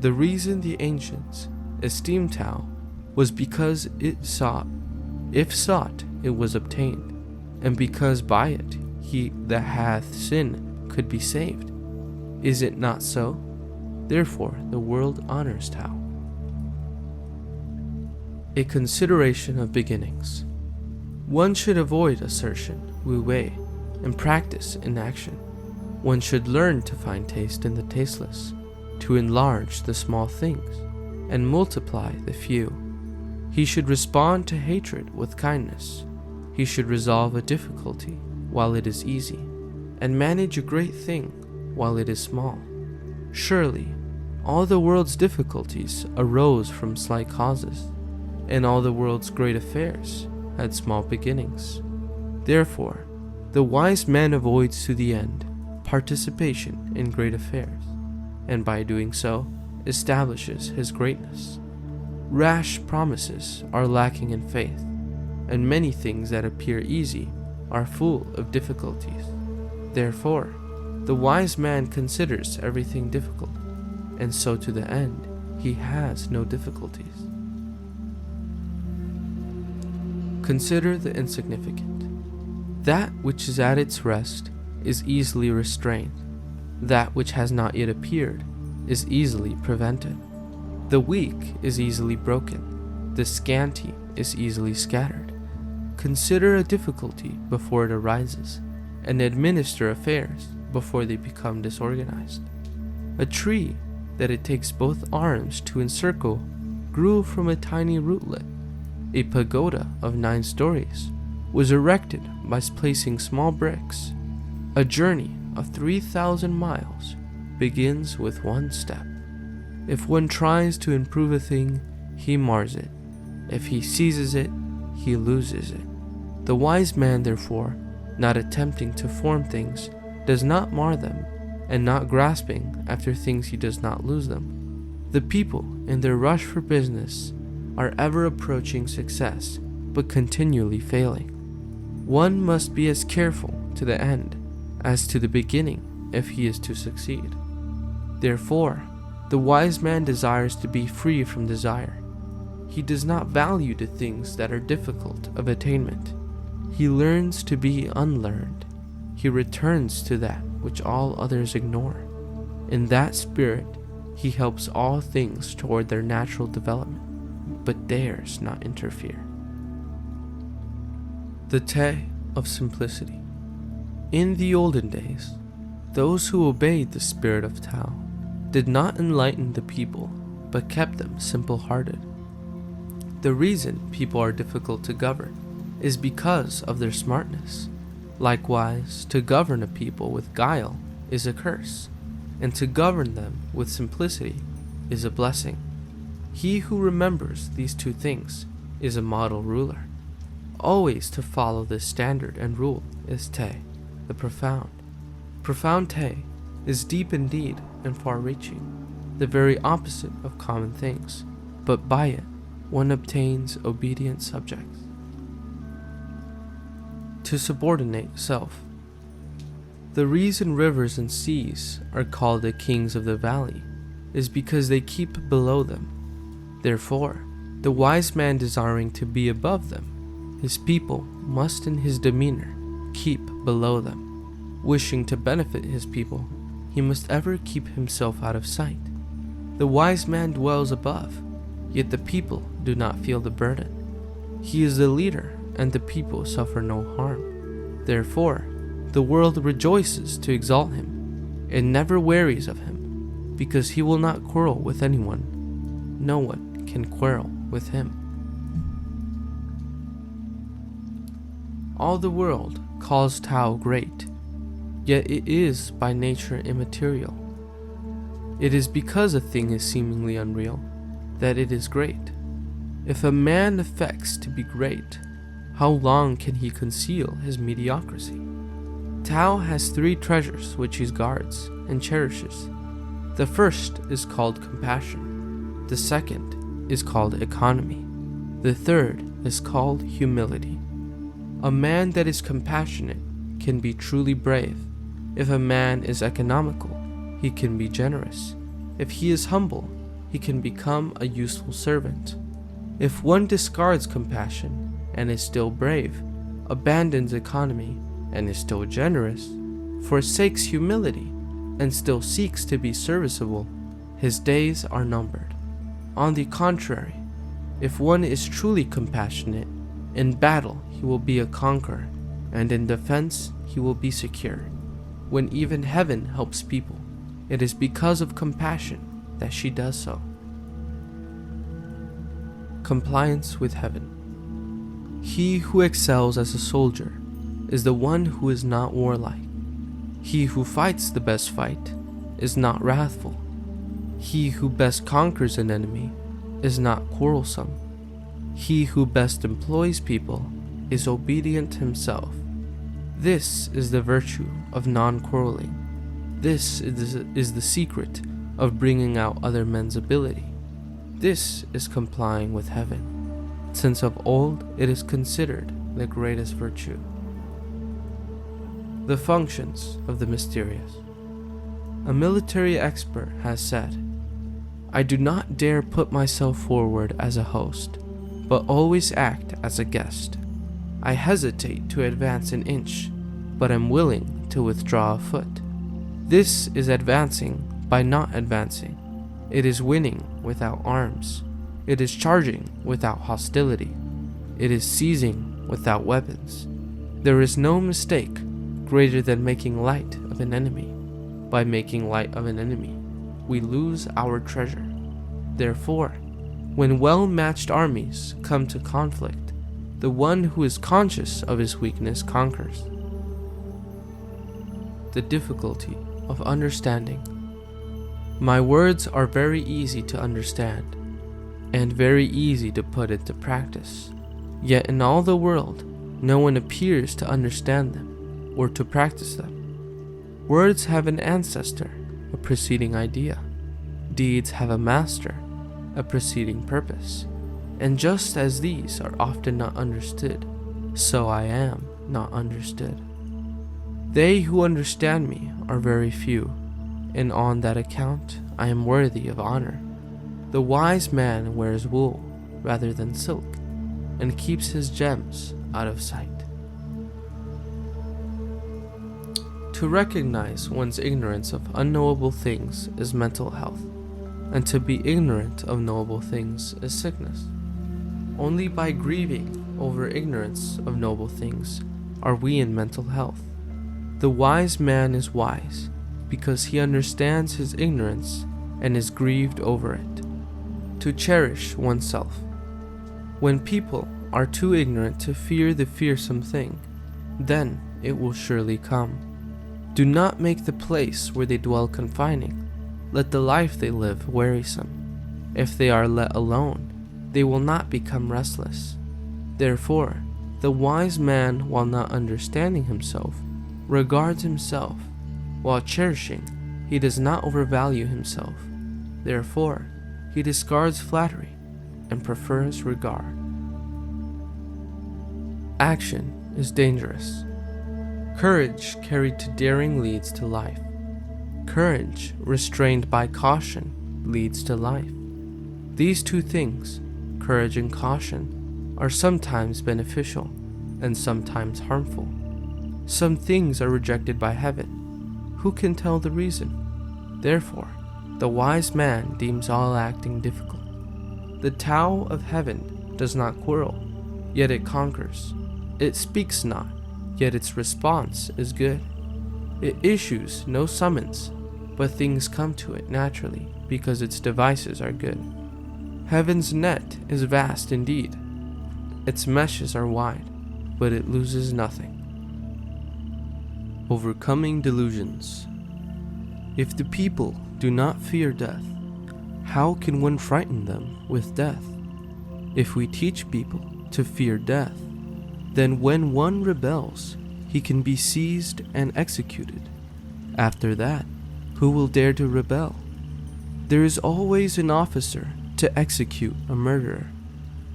The reason the ancients esteemed Tao was because if sought, it was obtained, and because by it he that hath sin could be saved. Is it not so? Therefore the world honors Tao. A consideration of beginnings. One should avoid assertion, wu wei, and practice inaction. One should learn to find taste in the tasteless, to enlarge the small things, and multiply the few. He should respond to hatred with kindness. He should resolve a difficulty while it is easy, and manage a great thing while it is small. Surely, all the world's difficulties arose from slight causes, and all the world's great affairs had small beginnings. Therefore, the wise man avoids to the end participation in great affairs, and by doing so, establishes his greatness. Rash promises are lacking in faith. and many things that appear easy are full of difficulties. Therefore, the wise man considers everything difficult, and so to the end he has no difficulties. Consider the insignificant. That which is at its rest is easily restrained. That which has not yet appeared is easily prevented. The weak is easily broken. The scanty is easily scattered. Consider a difficulty before it arises, and administer affairs before they become disorganized. A tree that it takes both arms to encircle grew from a tiny rootlet. A pagoda of 9 stories was erected by placing small bricks. A journey of 3,000 miles begins with 1 step. If one tries to improve a thing, he mars it. If he seizes it, he loses it. The wise man, therefore, not attempting to form things, does not mar them, and not grasping after things, he does not lose them. The people, in their rush for business, are ever approaching success, but continually failing. One must be as careful to the end as to the beginning if he is to succeed. Therefore, the wise man desires to be free from desire. He does not value the things that are difficult of attainment. He learns to be unlearned. He returns to that which all others ignore. In that spirit, he helps all things toward their natural development, but dares not interfere. The Te of simplicity. In the olden days, those who obeyed the spirit of Tao did not enlighten the people, but kept them simple-hearted. The reason people are difficult to govern is because of their smartness. Likewise, to govern a people with guile is a curse, and to govern them with simplicity is a blessing. He who remembers these 2 things is a model ruler. Always to follow this standard and rule is Te, the profound. Profound Te is deep indeed and far-reaching, the very opposite of common things, but by it one obtains obedient subjects. To subordinate self. The reason rivers and seas are called the kings of the valley is because they keep below them. Therefore, the wise man desiring to be above them, his people must in his demeanor keep below them. Wishing to benefit his people, he must ever keep himself out of sight. The wise man dwells above, yet the people do not feel the burden. He is the leader, and the people suffer no harm. Therefore, the world rejoices to exalt him, and never wearies of him, because he will not quarrel with anyone. No one can quarrel with him. All the world calls Tao great, yet it is by nature immaterial. It is because a thing is seemingly unreal that it is great. If a man affects to be great, how long can he conceal his mediocrity? Tao has 3 treasures which he guards and cherishes. The first is called compassion. The second is called economy. The third is called humility. A man that is compassionate can be truly brave. If a man is economical, he can be generous. If he is humble, he can become a useful servant. If one discards compassion and is still brave, abandons economy and is still generous, forsakes humility and still seeks to be serviceable, his days are numbered. On the contrary, if one is truly compassionate, in battle he will be a conqueror, and in defense he will be secure. When even heaven helps people, it is because of compassion that she does so. Compliance with heaven. He who excels as a soldier is the one who is not warlike. He who fights the best fight is not wrathful. He who best conquers an enemy is not quarrelsome. He who best employs people is obedient himself. This is the virtue of non-quarreling. This is the secret of bringing out other men's ability. This is complying with heaven. since of old it is considered the greatest virtue. The functions of the mysterious. A military expert has said, "I do not dare put myself forward as a host, but always act as a guest. I hesitate to advance an inch, but am willing to withdraw a foot. This is advancing by not advancing. It is winning without arms. It is charging without hostility. It is seizing without weapons. There is no mistake greater than making light of an enemy. By making light of an enemy, we lose our treasure. Therefore, when well-matched armies come to conflict, the one who is conscious of his weakness conquers." The difficulty of understanding. My words are very easy to understand, and very easy to put into practice. Yet in all the world, no one appears to understand them, or to practice them. Words have an ancestor, a preceding idea. Deeds have a master, a preceding purpose. And just as these are often not understood, so I am not understood. They who understand me are very few, and on that account I am worthy of honor. The wise man wears wool rather than silk, and keeps his gems out of sight. To recognize one's ignorance of unknowable things is mental health, and to be ignorant of knowable things is sickness. Only by grieving over ignorance of noble things are we in mental health. The wise man is wise because he understands his ignorance and is grieved over it. To cherish oneself. When people are too ignorant to fear the fearsome thing, then it will surely come. Do not make the place where they dwell confining. Let the life they live wearisome. If they are let alone, they will not become restless. Therefore, the wise man, while not understanding himself, regards himself. While cherishing, he does not overvalue himself. Therefore, he discards flattery and prefers regard. Action is dangerous. Courage carried to daring leads to life. Courage restrained by caution leads to life. These two things, courage and caution, are sometimes beneficial and sometimes harmful. Some things are rejected by heaven. Who can tell the reason? Therefore, the wise man deems all acting difficult. The Tao of heaven does not quarrel, yet it conquers. It speaks not, yet its response is good. It issues no summons, but things come to it naturally because its devices are good. Heaven's net is vast indeed. Its meshes are wide, but it loses nothing. Overcoming delusions. If the people do not fear death, how can one frighten them with death? If we teach people to fear death, then when one rebels, he can be seized and executed. After that, who will dare to rebel? There is always an officer to execute a murderer.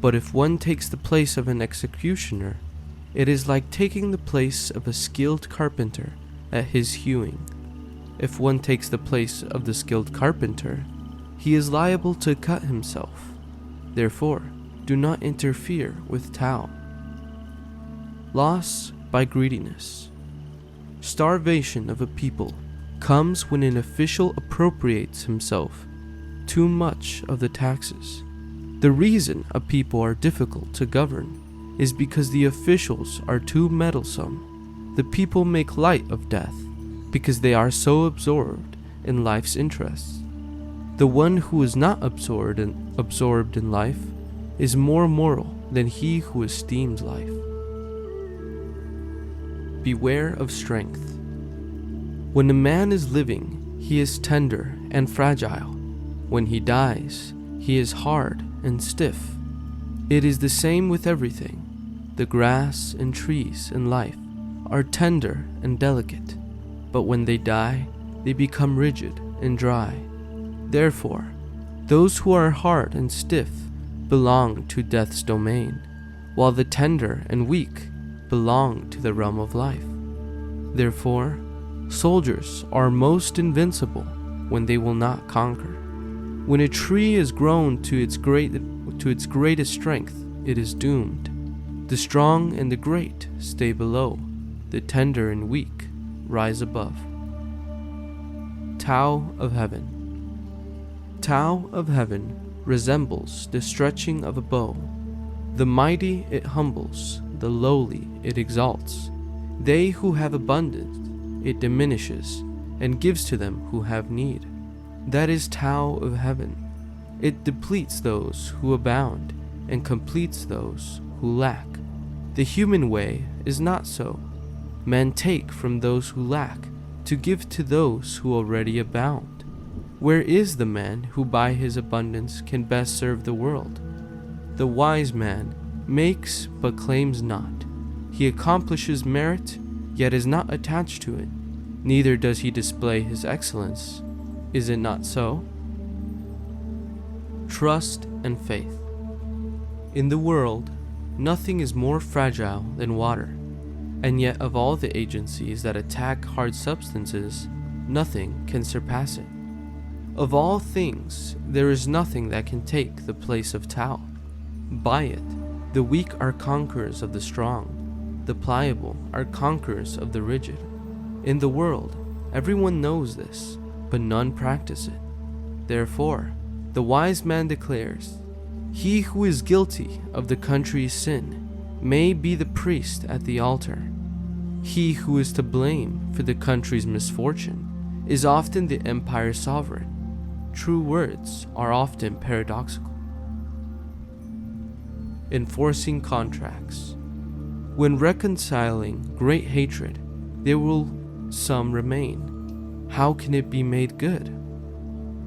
But if one takes the place of an executioner, it is like taking the place of a skilled carpenter at his hewing. If one takes the place of the skilled carpenter, he is liable to cut himself. Therefore, do not interfere with Tao. Loss by greediness. Starvation of a people comes when an official appropriates himself too much of the taxes. The reason a people are difficult to govern is because the officials are too meddlesome. The people make light of death because they are so absorbed in life's interests. The one who is not absorbed in life is more moral than he who esteems life. Beware of strength. When a man is living, he is tender and fragile. When he dies, he is hard and stiff. It is the same with everything. The grass and trees in life are tender and delicate, but when they die, they become rigid and dry. Therefore, those who are hard and stiff belong to death's domain, while the tender and weak belong to the realm of life. Therefore, soldiers are most invincible when they will not conquer. When a tree is grown to its greatest strength, it is doomed. The strong and the great stay below, the tender and weak rise above. Tao of Heaven. Tao of Heaven resembles the stretching of a bow. The mighty it humbles, the lowly it exalts. They who have abundance it diminishes, and gives to them who have need. That is Tao of Heaven. It depletes those who abound, and completes those who lack. The human way is not so. Men take from those who lack, to give to those who already abound. Where is the man who by his abundance can best serve the world? The wise man makes but claims not. He accomplishes merit, yet is not attached to it. Neither does he display his excellence. Is it not so? Trust and faith. In the world, nothing is more fragile than water, and yet of all the agencies that attack hard substances, nothing can surpass it. Of all things, there is nothing that can take the place of Tao. By it, the weak are conquerors of the strong, the pliable are conquerors of the rigid. In the world, everyone knows this, but none practice it. Therefore, the wise man declares, "He who is guilty of the country's sin may be the priest at the altar. He who is to blame for the country's misfortune is often the empire's sovereign." True words are often paradoxical. Enforcing contracts. When reconciling great hatred, there will some remain. How can it be made good?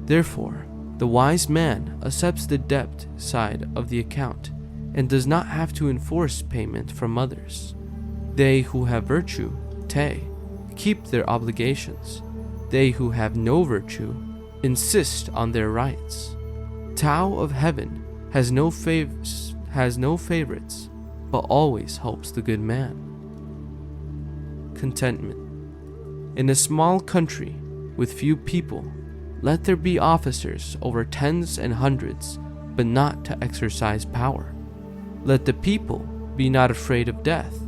Therefore, the wise man accepts the debt side of the account and does not have to enforce payment from others. They who have virtue, Te, keep their obligations. They who have no virtue insist on their rights. Tao of Heaven has no favorites, but always helps the good man. Contentment. In a small country with few people, let there be officers over tens and hundreds, but not to exercise power. Let the people be not afraid of death,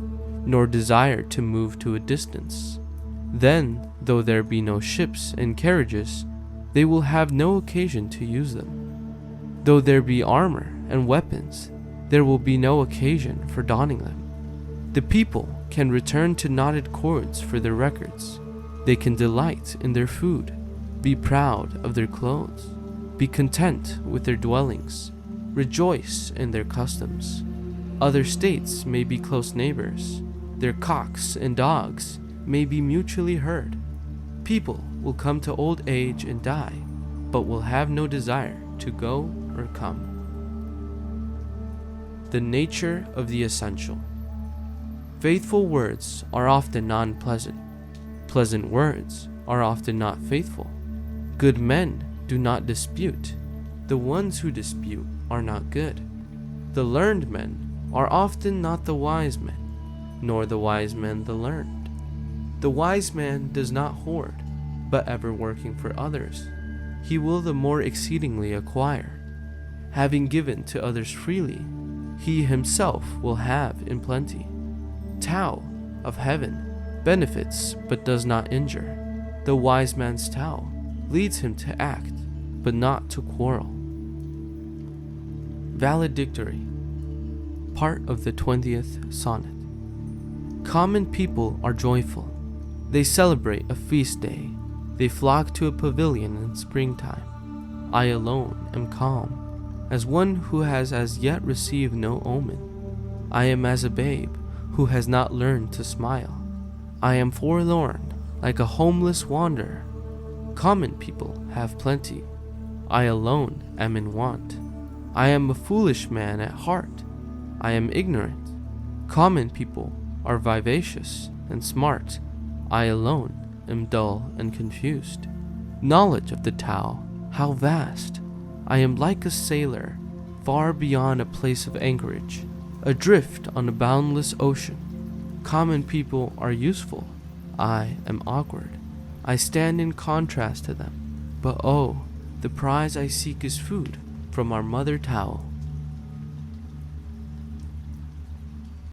nor desire to move to a distance. Then, though there be no ships and carriages, they will have no occasion to use them. Though there be armor and weapons, there will be no occasion for donning them. The people can return to knotted cords for their records. They can delight in their food, be proud of their clothes, be content with their dwellings, rejoice in their customs. Other states may be close neighbors. Their cocks and dogs may be mutually heard. People will come to old age and die, but will have no desire to go or come. The nature of the essential. Faithful words are often non-pleasant. Pleasant words are often not faithful. Good men do not dispute. The ones who dispute are not good. The learned men are often not the wise men, nor the wise men the learned. The wise man does not hoard, but ever working for others, he will the more exceedingly acquire. Having given to others freely, he himself will have in plenty. Tao of Heaven benefits but does not injure. The wise man's Tao leads him to act, but not to quarrel. Valedictory. Part of the 20th sonnet. Common people are joyful. They celebrate a feast day. They flock to a pavilion in springtime. I alone am calm, as one who has as yet received no omen. I am as a babe who has not learned to smile. I am forlorn, like a homeless wanderer. Common people have plenty. I alone am in want. I am a foolish man at heart. I am ignorant. Common people are vivacious and smart. I alone am dull and confused. Knowledge of the Tao, how vast! I am like a sailor, far beyond a place of anchorage, adrift on a boundless ocean. Common people are useful. I am awkward. I stand in contrast to them. But oh, the prize I seek is food from our mother Tao.